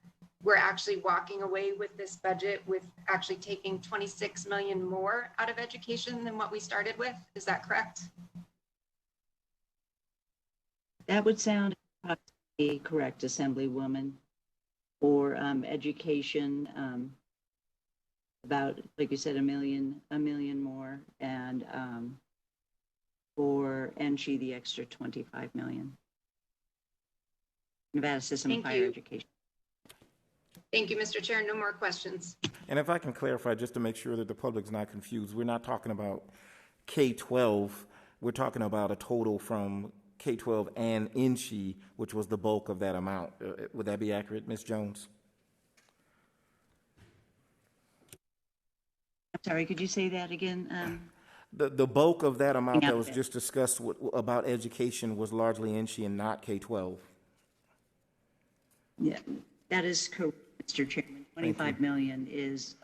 [SPEAKER 3] we're actually walking away with this budget with actually taking 26 million more out of education than what we started with. Is that correct?
[SPEAKER 10] That would sound approximately correct, Assemblywoman. For education, about, like you said, a million more, and for NSHE, the extra 25 million. Nevada System of Higher Education.
[SPEAKER 3] Thank you, Mr. Chair. No more questions.
[SPEAKER 1] And if I can clarify, just to make sure that the public's not confused, we're not talking about K-12. We're talking about a total from K-12 and NSHE, which was the bulk of that amount. Would that be accurate, Ms. Jones?
[SPEAKER 10] I'm sorry, could you say that again?
[SPEAKER 1] The bulk of that amount that was just discussed about education was largely NSHE and not K-12.
[SPEAKER 10] Yeah, that is correct, Mr. Chairman. 25 million is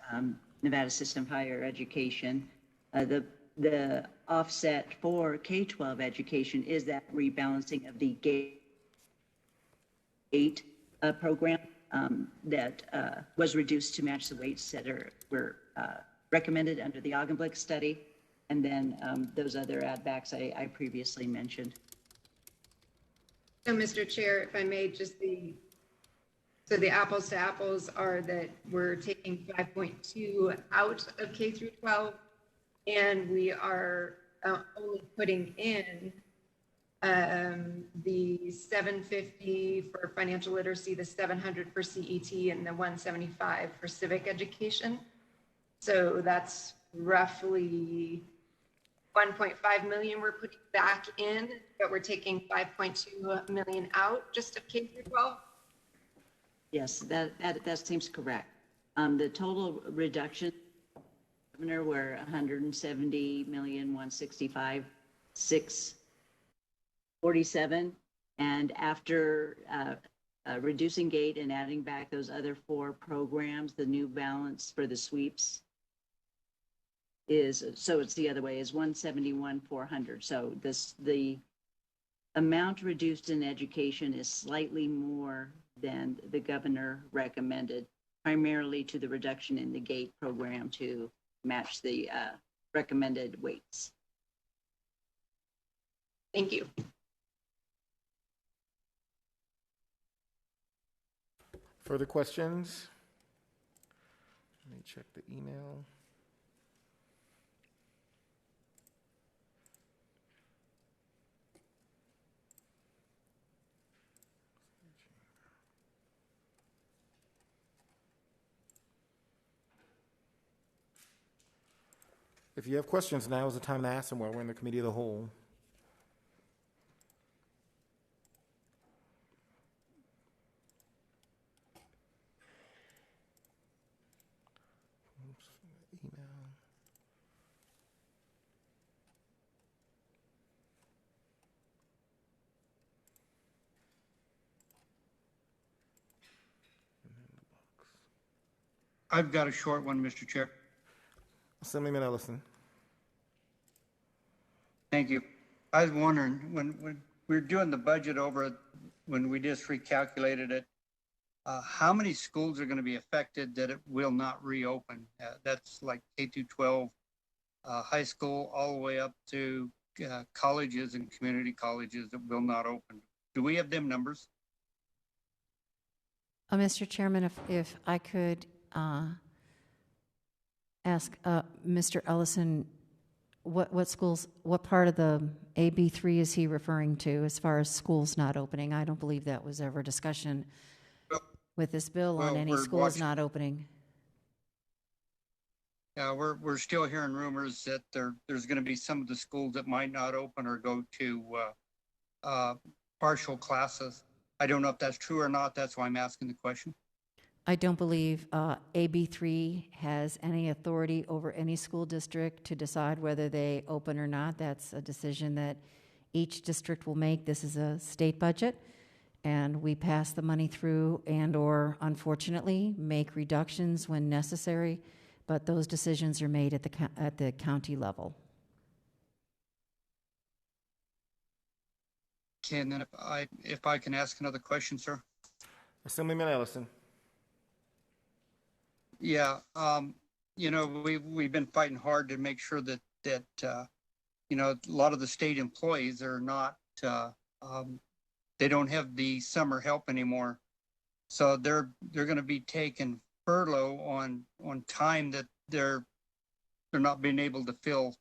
[SPEAKER 10] Nevada System of Higher Education. The offset for K-12 education is that rebalancing of the GATE program that was reduced to match the weights that were recommended under the Augenblick study, and then those other add-backs I previously mentioned.
[SPEAKER 3] So, Mr. Chair, if I may, just the apples to apples are that we're taking 5.2 out of K through 12, and we are only putting in the 750 for financial literacy, the 700 for CET, and the 175 for civic education. So that's roughly 1.5 million we're putting back in, but we're taking 5.2 million out just of K through 12.
[SPEAKER 10] Yes, that seems correct. The total reduction, Governor, were 170,165,647, and after reducing GATE and adding back those other four programs, the new balance for the sweeps is, so it's the other way, is 171,400. So the amount reduced in education is slightly more than the governor recommended, primarily to the reduction in the GATE program to match the recommended weights.
[SPEAKER 3] Thank you.
[SPEAKER 1] Further questions? Let me check the email. If you have questions, now is the time to ask them while we're in the committee of the whole. Oops, email.
[SPEAKER 11] I've got a short one, Mr. Chair.
[SPEAKER 1] Assemblyman Ellison.
[SPEAKER 11] Thank you. I was wondering, when we were doing the budget over, when we just recalculated it, how many schools are going to be affected that it will not reopen? That's like K-12, high school, all the way up to colleges and community colleges that will not open. Do we have them numbers?
[SPEAKER 7] Mr. Chairman, if I could ask Mr. Ellison, what schools, what part of the AB3 is he referring to as far as schools not opening? I don't believe that was ever discussion with this bill on any schools not opening.
[SPEAKER 11] Yeah, we're still hearing rumors that there's going to be some of the schools that might not open or go to partial classes. I don't know if that's true or not. That's why I'm asking the question.
[SPEAKER 7] I don't believe AB3 has any authority over any school district to decide whether they open or not. That's a decision that each district will make. This is a state budget, and we pass the money through and or, unfortunately, make reductions when necessary, but those decisions are made at the county level.
[SPEAKER 11] Okay, and then if I can ask another question, sir.
[SPEAKER 1] Assemblyman Ellison.
[SPEAKER 11] Yeah, you know, we've been fighting hard to make sure that you know, a lot of the state employees are not they don't have the summer help anymore, so they're going to be taking furlough on time that they're not being able to fill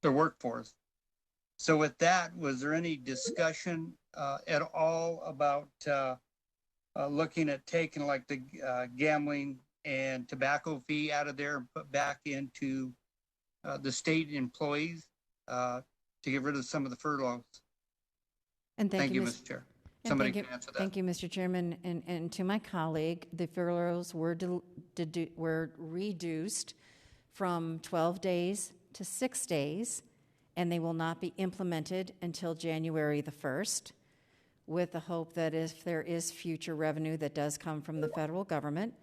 [SPEAKER 11] their workforce. So with that, was there any discussion at all about looking at taking like the gambling and tobacco fee out of there and put back into the state employees to get rid of some of the furloughs?
[SPEAKER 7] And
[SPEAKER 11] thank you, Mr. Chair. Somebody can answer that.
[SPEAKER 7] Thank you, Mr. Chairman. And to my colleague, the furloughs were reduced from 12 days to 6 days, and they will not be implemented until January the 1st, with the hope that if there is future revenue that does come from the federal government,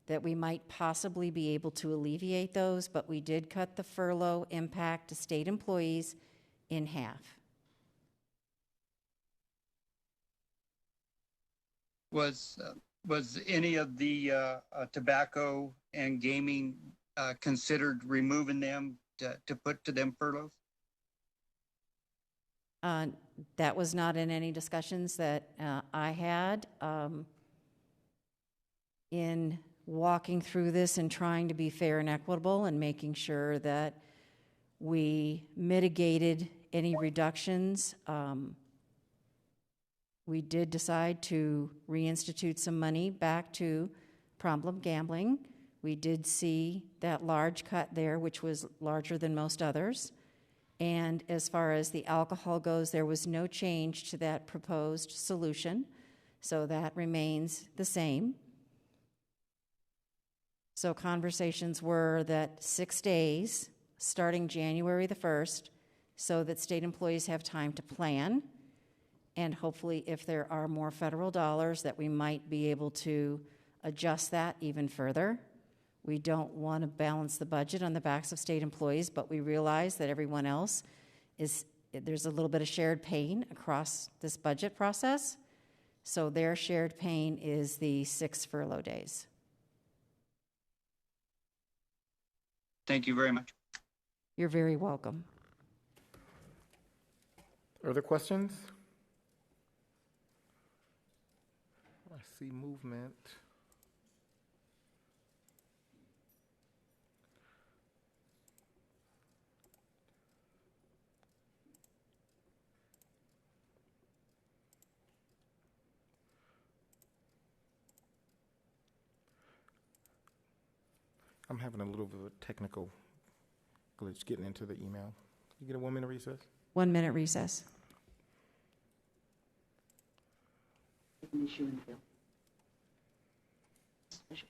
[SPEAKER 7] that we might possibly be able to alleviate those, but we did cut the furlough impact to state employees in half.
[SPEAKER 11] Was any of the tobacco and gaming considered removing them to put to them furloughs?
[SPEAKER 7] That was not in any discussions that I had. In walking through this and trying to be fair and equitable and making sure that we mitigated any reductions, we did decide to reinstitute some money back to problem gambling. We did see that large cut there, which was larger than most others. And as far as the alcohol goes, there was no change to that proposed solution, so that remains the same. So conversations were that 6 days, starting January the 1st, so that state employees have time to plan, and hopefully if there are more federal dollars that we might be able to adjust that even further. We don't want to balance the budget on the backs of state employees, but we realize that everyone else there's a little bit of shared pain across this budget process. So their shared pain is the 6 furlough days.
[SPEAKER 11] Thank you very much.
[SPEAKER 7] You're very welcome.
[SPEAKER 1] Other questions? I see movement. I'm having a little bit of a technical glitch getting into the email. You get a 1 minute recess?
[SPEAKER 7] 1 minute recess.
[SPEAKER 10] An issue in the bill. Special.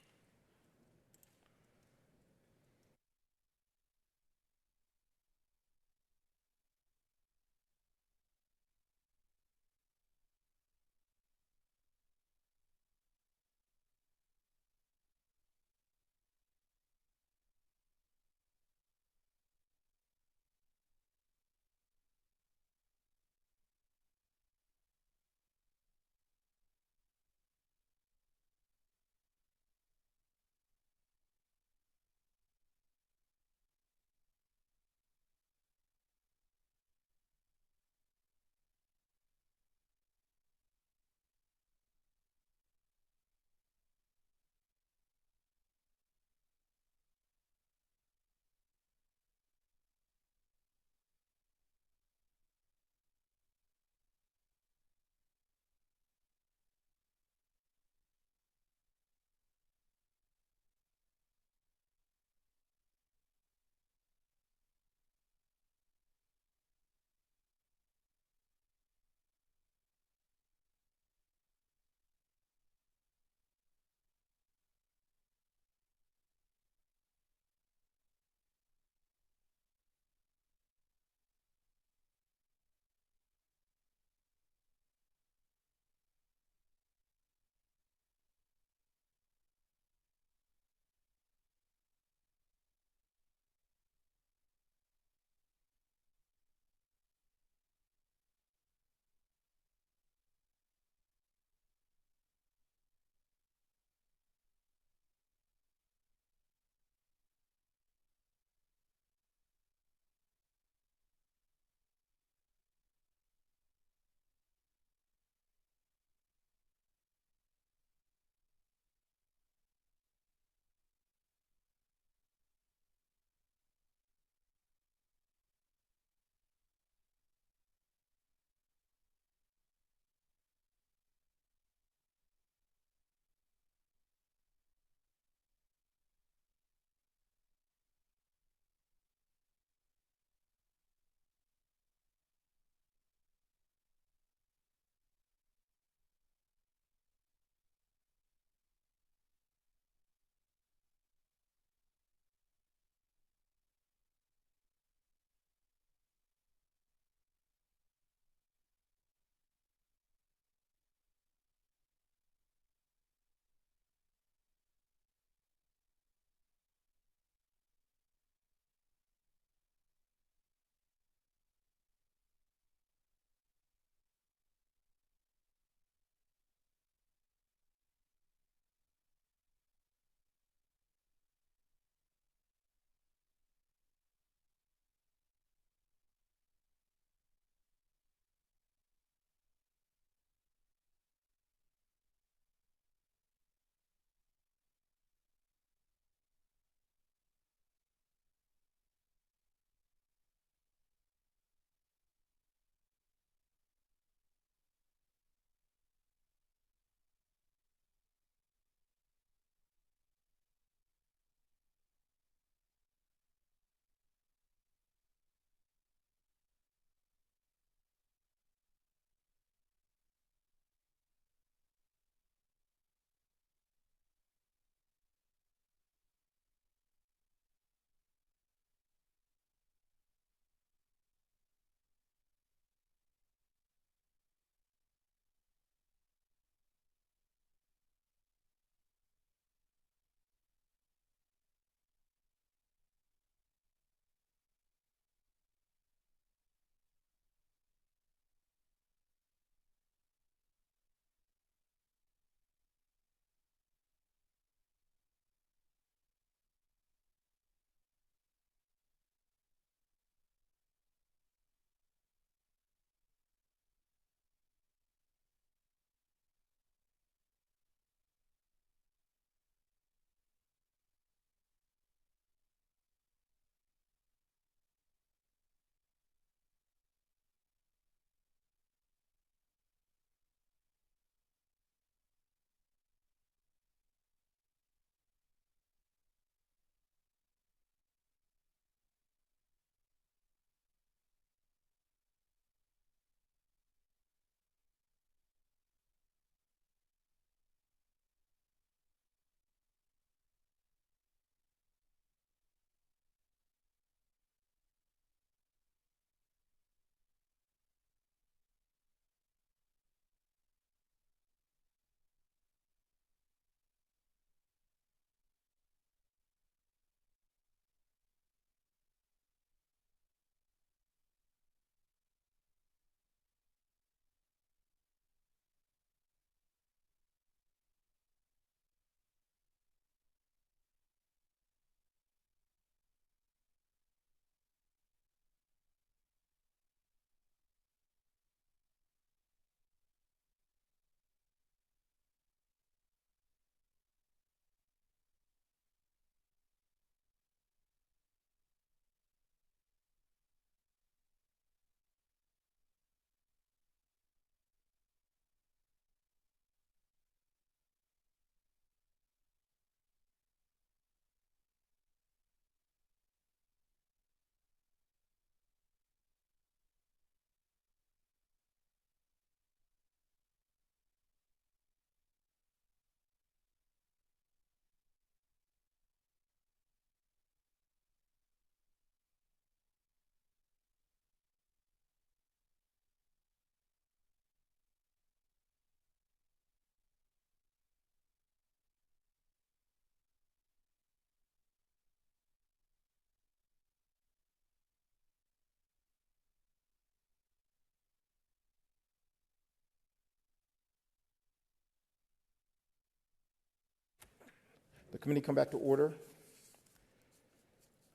[SPEAKER 1] The committee come back to order.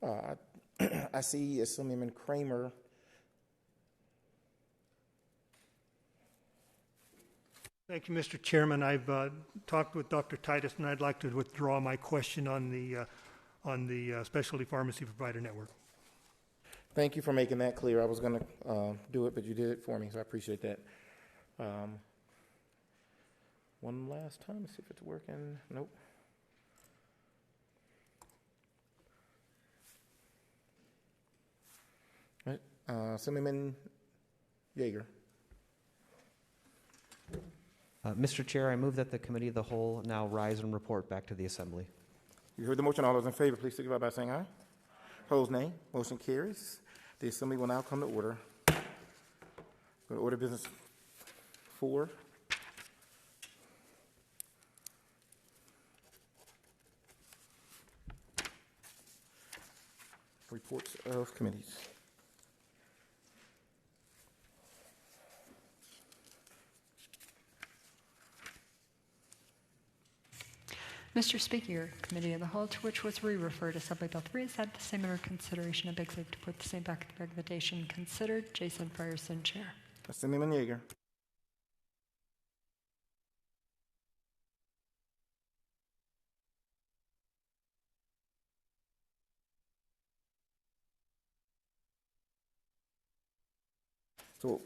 [SPEAKER 1] I see Assemblyman Kramer.
[SPEAKER 9] Thank you, Mr. Chairman. I've talked with Dr. Titus, and I'd like to withdraw my question on the specialty pharmacy provider network.
[SPEAKER 1] Thank you for making that clear. I was going to do it, but you did it for me, so I appreciate that. One last time, see if it's working. Nope. All right. Assemblyman Yeager.
[SPEAKER 4] Mr. Chair, I move that the Committee of the Whole now rise and report back to the Assembly.
[SPEAKER 1] You heard the motion. All those in favor, please signify by saying aye. Opposed, nay. Motion carries. The Assembly will now come to order. Go to order business 4. Reports of committees.
[SPEAKER 2] Mr. Speaker, Committee of the Whole, to which was re-referred Assembly Bill 3, has had the same under consideration. I beg leave to put the same back in the recommendation considered. Jason Frierson, Chair.
[SPEAKER 1] Assemblyman Yeager. So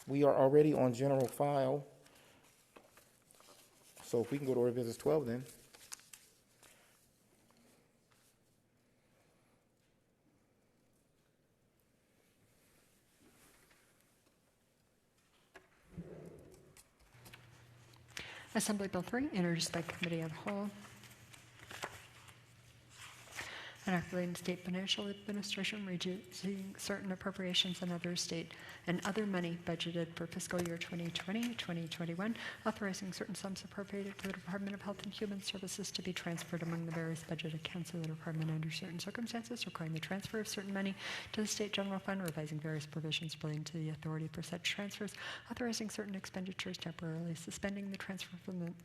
[SPEAKER 1] we are already on general file. So if we can go to order business 12 then.
[SPEAKER 2] Assembly Bill 3, introduced by Committee of the Whole. An act relating to state financial administration, reducing certain appropriations and other money budgeted for fiscal year 2020-2021, authorizing certain sums appropriated to the Department of Health and Human Services to be transferred among the various budget accounts of the department under certain circumstances, requiring the transfer of certain money to the state general fund, revising various provisions relating to the authority for such transfers, authorizing certain expenditures, temporarily suspending the transfer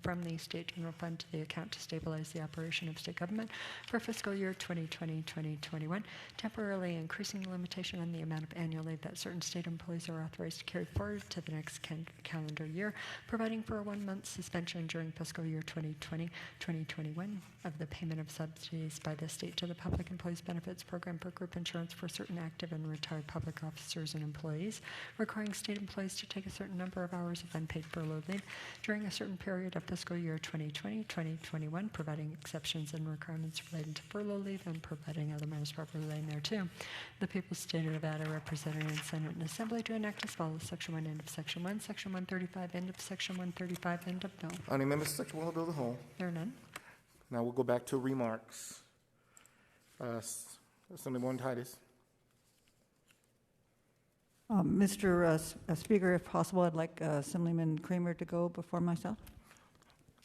[SPEAKER 2] from the state general fund to the account to stabilize the operation of state government for fiscal year 2020-2021, temporarily increasing the limitation on the amount of annual leave that certain state employees are authorized to carry forward to the next calendar year, providing for a 1-month suspension during fiscal year 2020-2021 of the payment of subsidies by the state to the Public Employees Benefits Program for group insurance for certain active and retired public officers and employees, requiring state employees to take a certain number of hours of unpaid furlough leave during a certain period of fiscal year 2020-2021, providing exceptions and requirements relating to furlough leave and providing other matters properly relating thereto. The People's State of Nevada, represented in Senate and Assembly, to enact as follows: Section 1, end of Section 1, Section 135, end of Section 135, end of bill.
[SPEAKER 1] Any members of Section 1 of the Bill of the Whole?
[SPEAKER 2] There are none.
[SPEAKER 1] Now we'll go back to remarks. Assemblyman Titus.
[SPEAKER 8] Mr. Speaker, if possible, I'd like Assemblyman Kramer to go before myself.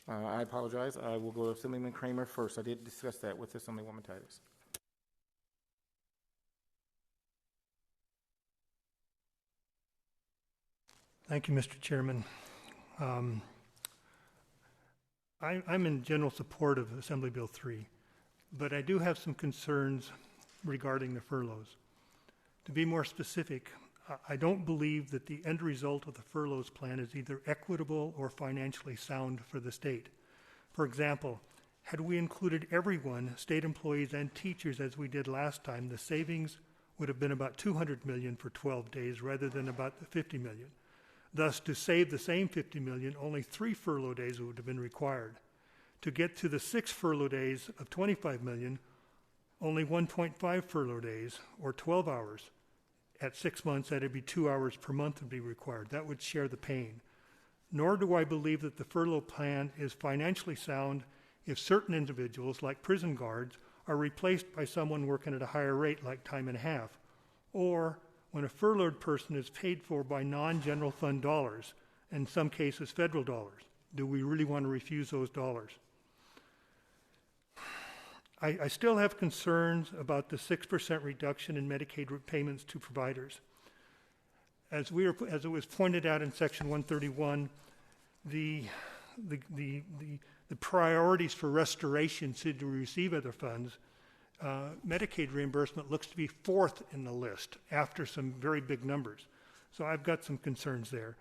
[SPEAKER 1] I apologize. I will go to Assemblyman Kramer first. I did discuss that with Assemblywoman Titus.
[SPEAKER 9] Thank you, Mr. Chairman. I'm in general support of Assembly Bill 3, but I do have some concerns regarding the furloughs. To be more specific, I don't believe that the end result of the furloughs plan is either equitable or financially sound for the state. For example, had we included everyone, state employees and teachers, as we did last time, the savings would have been about $200 million for 12 days rather than about the $50 million. Thus, to save the same $50 million, only 3 furlough days would have been required. To get to the 6 furlough days of $25 million, only 1.5 furlough days, or 12 hours. At 6 months, that'd be 2 hours per month would be required. That would share the pain. Nor do I believe that the furlough plan is financially sound if certain individuals, like prison guards, are replaced by someone working at a higher rate, like time and a half, or when a furloughed person is paid for by non-general fund dollars, in some cases federal dollars. Do we really want to refuse those dollars? I still have concerns about the 6% reduction in Medicaid payments to providers. As it was pointed out in Section 131, the the priorities for restoration should we receive other funds, Medicaid reimbursement looks to be fourth in the list after some very big numbers. So I've got some concerns there.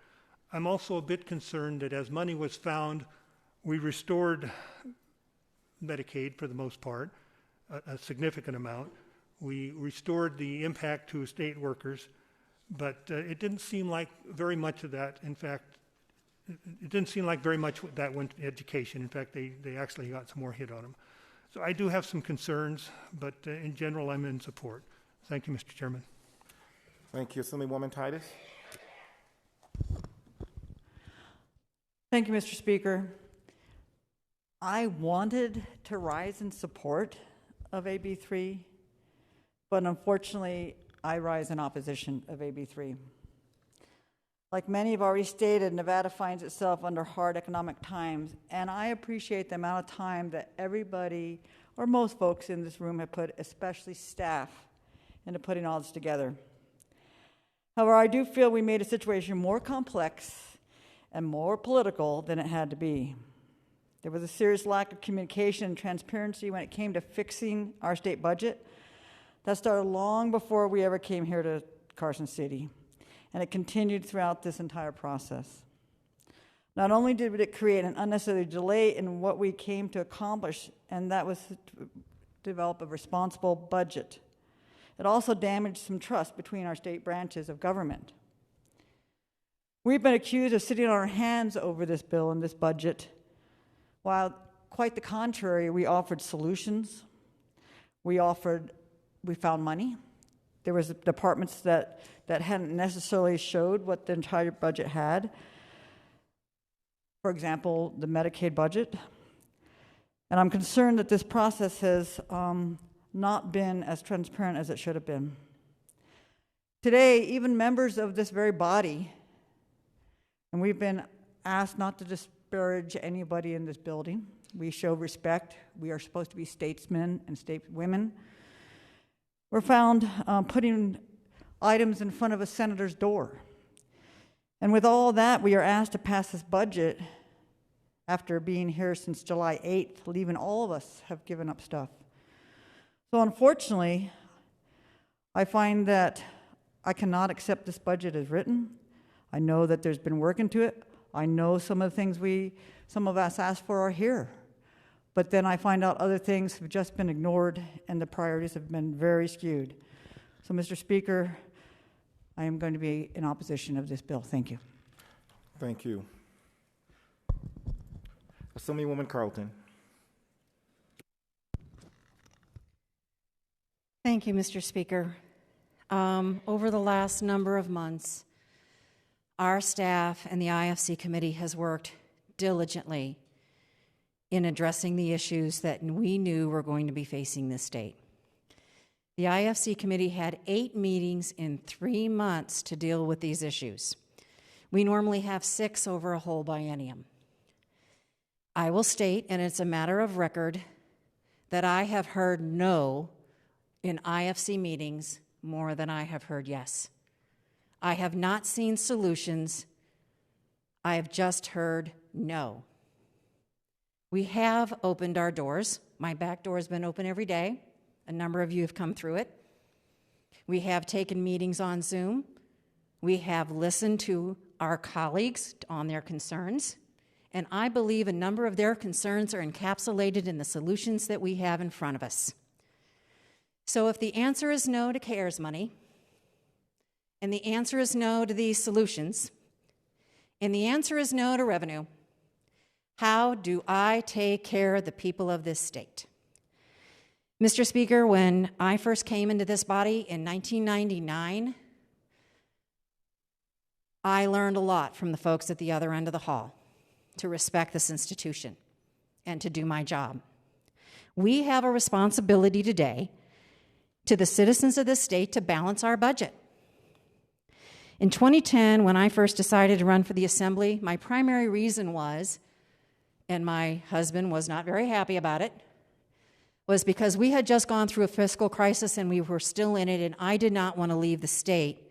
[SPEAKER 9] I'm also a bit concerned that as money was found, we restored Medicaid for the most part, a significant amount. We restored the impact to state workers, but it didn't seem like very much of that. In fact, it didn't seem like very much that went to education. In fact, they actually got some more hit on them. So I do have some concerns, but in general, I'm in support. Thank you, Mr. Chairman.
[SPEAKER 1] Thank you. Assemblywoman Titus.
[SPEAKER 8] Thank you, Mr. Speaker. I wanted to rise in support of AB 3, but unfortunately, I rise in opposition of AB 3. Like many have already stated, Nevada finds itself under hard economic times, and I appreciate the amount of time that everybody, or most folks in this room, have put, especially staff, into putting all this together. However, I do feel we made a situation more complex and more political than it had to be. There was a serious lack of communication and transparency when it came to fixing our state budget. That started long before we ever came here to Carson City, and it continued throughout this entire process. Not only did it create an unnecessary delay in what we came to accomplish, and that was to develop a responsible budget, it also damaged some trust between our state branches of government. We've been accused of sitting on our hands over this bill and this budget, while quite the contrary, we offered solutions. We found money. There was departments that hadn't necessarily showed what the entire budget had. For example, the Medicaid budget. And I'm concerned that this process has not been as transparent as it should have been. Today, even members of this very body, and we've been asked not to disparage anybody in this building. We show respect. We are supposed to be statesmen and stateswomen. We're found putting items in front of a senator's door. And with all that, we are asked to pass this budget after being here since July 8th, leaving all of us have given up stuff. So unfortunately, I find that I cannot accept this budget as written. I know that there's been work into it. I know some of the things some of us asked for are here. But then I find out other things have just been ignored and the priorities have been very skewed. So, Mr. Speaker, I am going to be in opposition of this bill. Thank you.
[SPEAKER 1] Thank you. Assemblywoman Carlton.
[SPEAKER 7] Thank you, Mr. Speaker. Over the last number of months, our staff and the IFC committee has worked diligently in addressing the issues that we knew were going to be facing this state. The IFC committee had 8 meetings in 3 months to deal with these issues. We normally have 6 over a whole biennium. I will state, and it's a matter of record, that I have heard no in IFC meetings more than I have heard yes. I have not seen solutions. I have just heard no. We have opened our doors. My back door has been open every day. A number of you have come through it. We have taken meetings on Zoom. We have listened to our colleagues on their concerns. And I believe a number of their concerns are encapsulated in the solutions that we have in front of us. So if the answer is no to CARES money, and the answer is no to these solutions, and the answer is no to revenue, how do I take care of the people of this state? Mr. Speaker, when I first came into this body in 1999, I learned a lot from the folks at the other end of the hall to respect this institution and to do my job. We have a responsibility today to the citizens of this state to balance our budget. In 2010, when I first decided to run for the Assembly, my primary reason was, and my husband was not very happy about it, was because we had just gone through a fiscal crisis and we were still in it, and I did not want to leave the state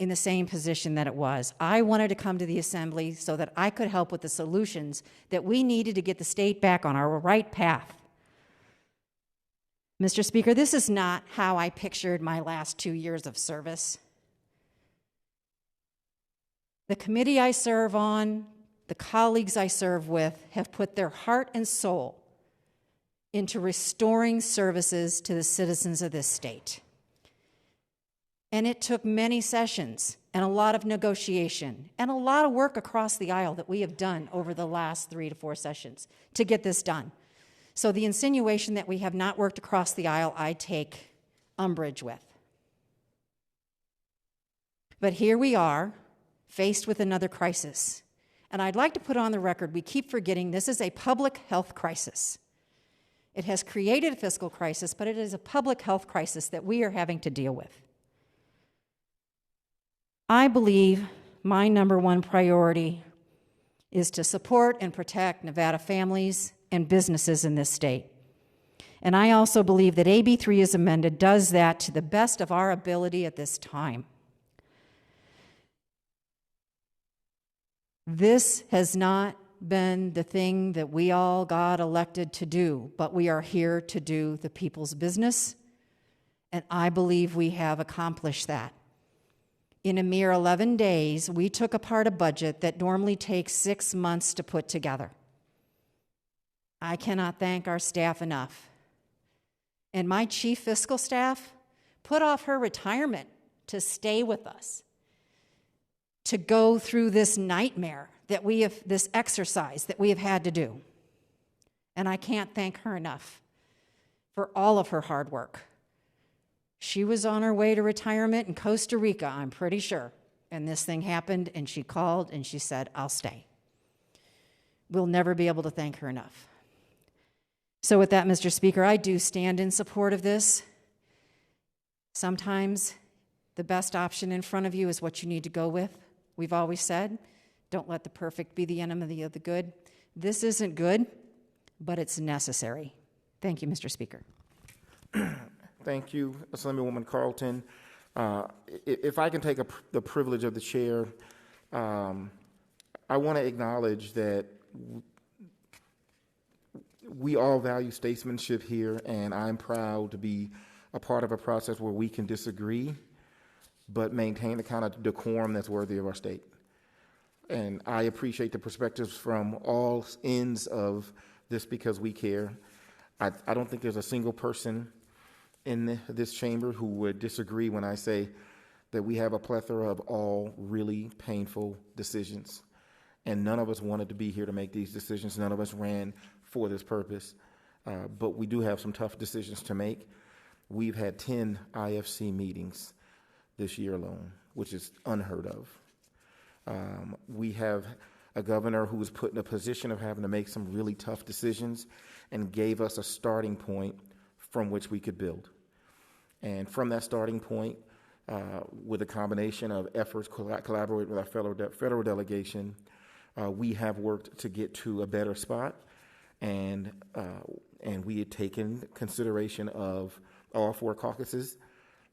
[SPEAKER 7] in the same position that it was. I wanted to come to the Assembly so that I could help with the solutions that we needed to get the state back on our right path. Mr. Speaker, this is not how I pictured my last 2 years of service. The committee I serve on, the colleagues I serve with, have put their heart and soul into restoring services to the citizens of this state. And it took many sessions and a lot of negotiation and a lot of work across the aisle that we have done over the last 3 to 4 sessions to get this done. So the insinuation that we have not worked across the aisle, I take umbrage with. But here we are, faced with another crisis. And I'd like to put on the record, we keep forgetting this is a public health crisis. It has created a fiscal crisis, but it is a public health crisis that we are having to deal with. I believe my number one priority is to support and protect Nevada families and businesses in this state. And I also believe that AB 3 as amended does that to the best of our ability at this time. This has not been the thing that we all got elected to do, but we are here to do the people's business, and I believe we have accomplished that. In a mere 11 days, we took apart a budget that normally takes 6 months to put together. I cannot thank our staff enough. And my chief fiscal staff put off her retirement to stay with us, to go through this nightmare that we have, this exercise that we have had to do. And I can't thank her enough for all of her hard work. She was on her way to retirement in Costa Rica, I'm pretty sure. And this thing happened, and she called and she said, I'll stay. We'll never be able to thank her enough. So with that, Mr. Speaker, I do stand in support of this. Sometimes the best option in front of you is what you need to go with. We've always said, don't let the perfect be the enemy of the good. This isn't good, but it's necessary. Thank you, Mr. Speaker.
[SPEAKER 1] Thank you, Assemblywoman Carlton. If I can take the privilege of the chair, I want to acknowledge that we all value statesmanship here, and I'm proud to be a part of a process where we can disagree, but maintain the kind of decorum that's worthy of our state. And I appreciate the perspectives from all ends of this because we care. I don't think there's a single person in this chamber who would disagree when I say that we have a plethora of all really painful decisions. And none of us wanted to be here to make these decisions. None of us ran for this purpose. But we do have some tough decisions to make. We've had 10 IFC meetings this year alone, which is unheard of. We have a governor who was put in a position of having to make some really tough decisions and gave us a starting point from which we could build. And from that starting point, with a combination of efforts collaborate with our federal delegation, we have worked to get to a better spot, and we had taken consideration of all 4 caucuses.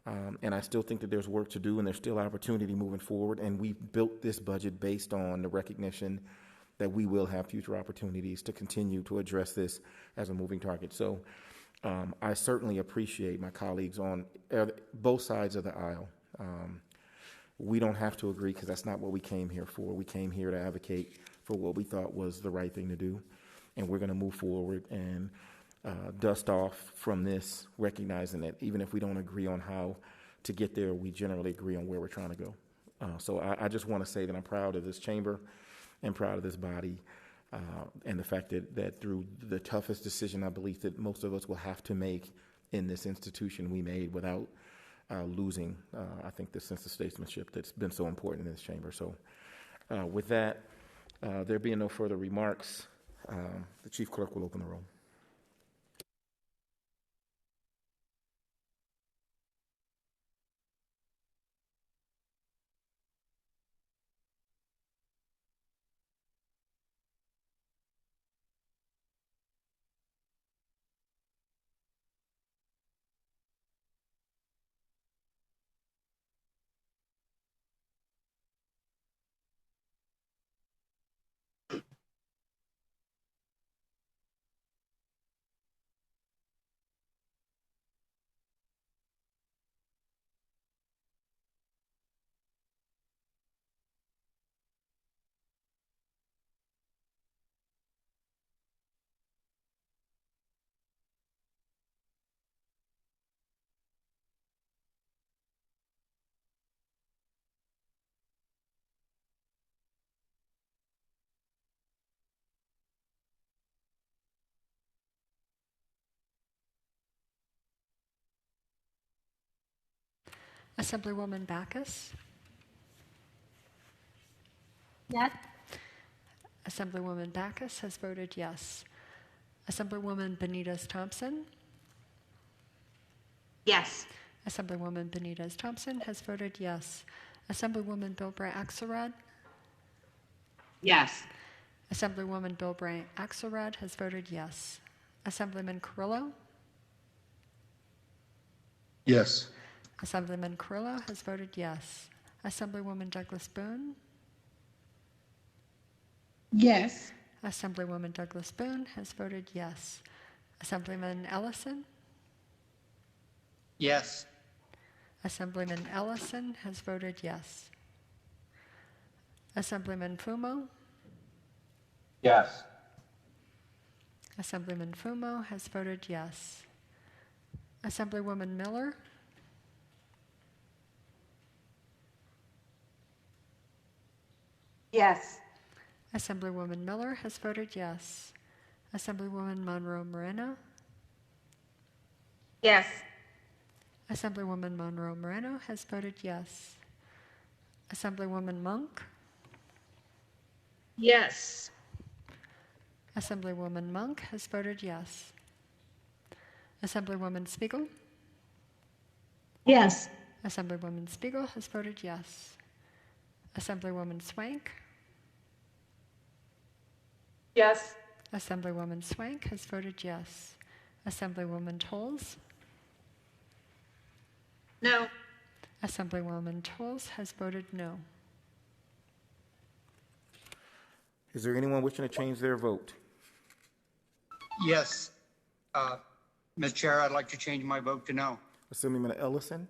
[SPEAKER 1] And I still think that there's work to do and there's still opportunity moving forward. And we built this budget based on the recognition that we will have future opportunities to continue to address this as a moving target. So I certainly appreciate my colleagues on both sides of the aisle. We don't have to agree because that's not what we came here for. We came here to advocate for what we thought was the right thing to do. And we're going to move forward and dust off from this, recognizing that even if we don't agree on how to get there, we generally agree on where we're trying to go. So I just want to say that I'm proud of this chamber and proud of this body, and the fact that through the toughest decision I believe that most of us will have to make in this institution, we made without losing, I think, the sense of statesmanship that's been so important in this chamber. So with that, there being no further remarks, the Chief Clerk will open the roll.
[SPEAKER 2] Assemblywoman Backus.
[SPEAKER 3] Yes.
[SPEAKER 2] Assemblywoman Backus has voted yes. Assemblywoman Benitez Thompson.
[SPEAKER 3] Yes.
[SPEAKER 2] Assemblywoman Benitez Thompson has voted yes. Assemblywoman Bilbray Axelrod.
[SPEAKER 3] Yes.
[SPEAKER 2] Assemblywoman Bilbray Axelrod has voted yes. Assemblyman Carrillo.
[SPEAKER 5] Yes.
[SPEAKER 2] Assemblyman Carrillo has voted yes. Assemblywoman Douglas Boone.
[SPEAKER 3] Yes.
[SPEAKER 2] Assemblywoman Douglas Boone has voted yes. Assemblyman Ellison.
[SPEAKER 11] Yes.
[SPEAKER 2] Assemblyman Ellison has voted yes. Assemblyman Fumo.
[SPEAKER 5] Yes.
[SPEAKER 2] Assemblyman Fumo has voted yes. Assemblywoman Miller.
[SPEAKER 3] Yes.
[SPEAKER 2] Assemblywoman Miller has voted yes. Assemblywoman Monroe Moreno.
[SPEAKER 3] Yes.
[SPEAKER 2] Assemblywoman Monroe Moreno has voted yes. Assemblywoman Monk.
[SPEAKER 3] Yes.
[SPEAKER 2] Assemblywoman Monk has voted yes. Assemblywoman Spiegel.
[SPEAKER 3] Yes.
[SPEAKER 2] Assemblywoman Spiegel has voted yes. Assemblywoman Swank.
[SPEAKER 3] Yes.
[SPEAKER 2] Assemblywoman Swank has voted yes. Assemblywoman Tolles.
[SPEAKER 3] No.
[SPEAKER 2] Assemblywoman Tolles has voted no.
[SPEAKER 1] Is there anyone wishing to change their vote?
[SPEAKER 11] Yes. Ms. Chair, I'd like to change my vote to no.
[SPEAKER 1] Assemblyman Ellison.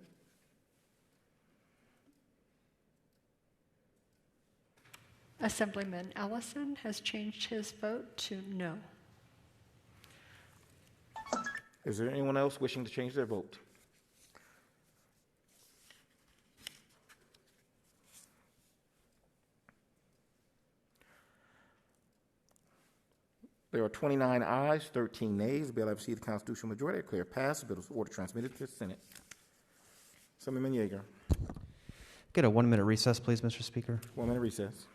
[SPEAKER 2] Assemblyman Ellison has changed his vote to no.
[SPEAKER 1] Is there anyone else wishing to change their vote? There are 29 ayes, 13 nays. The bill having received the constitutional majority, I declare passed. The bill is ordered transmitted to the Senate. Assemblyman Yeager.
[SPEAKER 4] Get a 1 minute recess, please, Mr. Speaker.
[SPEAKER 1] 1 minute recess.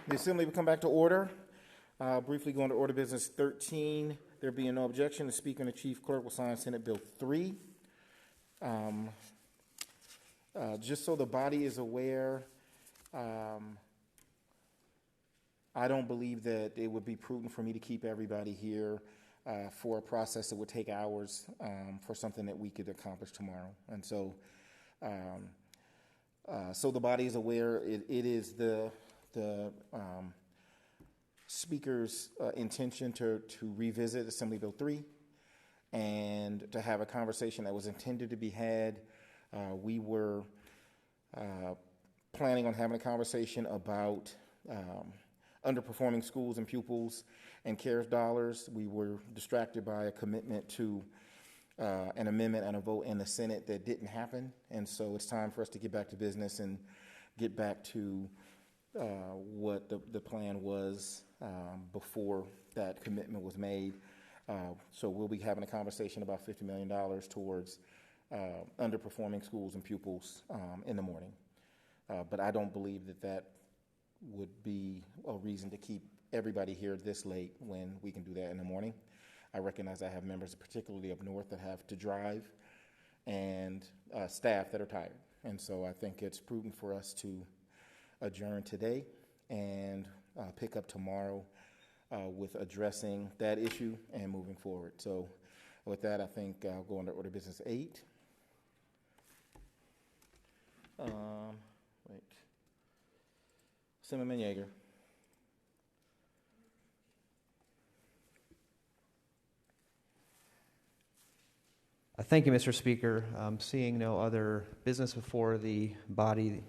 [SPEAKER 1] The Assembly will come back to order. Briefly going to order business 13. There being no objection, the Speaker and the Chief Clerk will sign Senate Bill 3. Just so the body is aware, I don't believe that it would be prudent for me to keep everybody here for a process that would take hours for something that we could accomplish tomorrow. And so, so the body is aware, it is the Speaker's intention to revisit Assembly Bill 3 and to have a conversation that was intended to be had. We were planning on having a conversation about underperforming schools and pupils and CARES dollars. We were distracted by a commitment to an amendment and a vote in the Senate that didn't happen. And so it's time for us to get back to business and get back to what the plan was before that commitment was made. So we'll be having a conversation about $50 million towards underperforming schools and pupils in the morning. But I don't believe that would be a reason to keep everybody here this late when we can do that in the morning. I recognize I have members, particularly up north, that have to drive and staff that are tired. And so I think it's prudent for us to adjourn today and pick up tomorrow with addressing that issue and moving forward. So with that, I think I'll go under order business 8. Zimmerman Yeager.
[SPEAKER 4] Thank you, Mr. Speaker. Seeing no other business before the body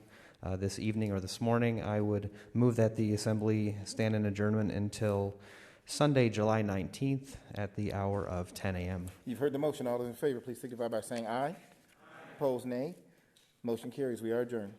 [SPEAKER 4] this evening or this morning, I would move that the Assembly stand in adjournment until Sunday, July 19th at the hour of 10 a.m.
[SPEAKER 1] You've heard the motion. All those in favor, please signify by saying aye. Opposed, nay. Motion carries. We are adjourned.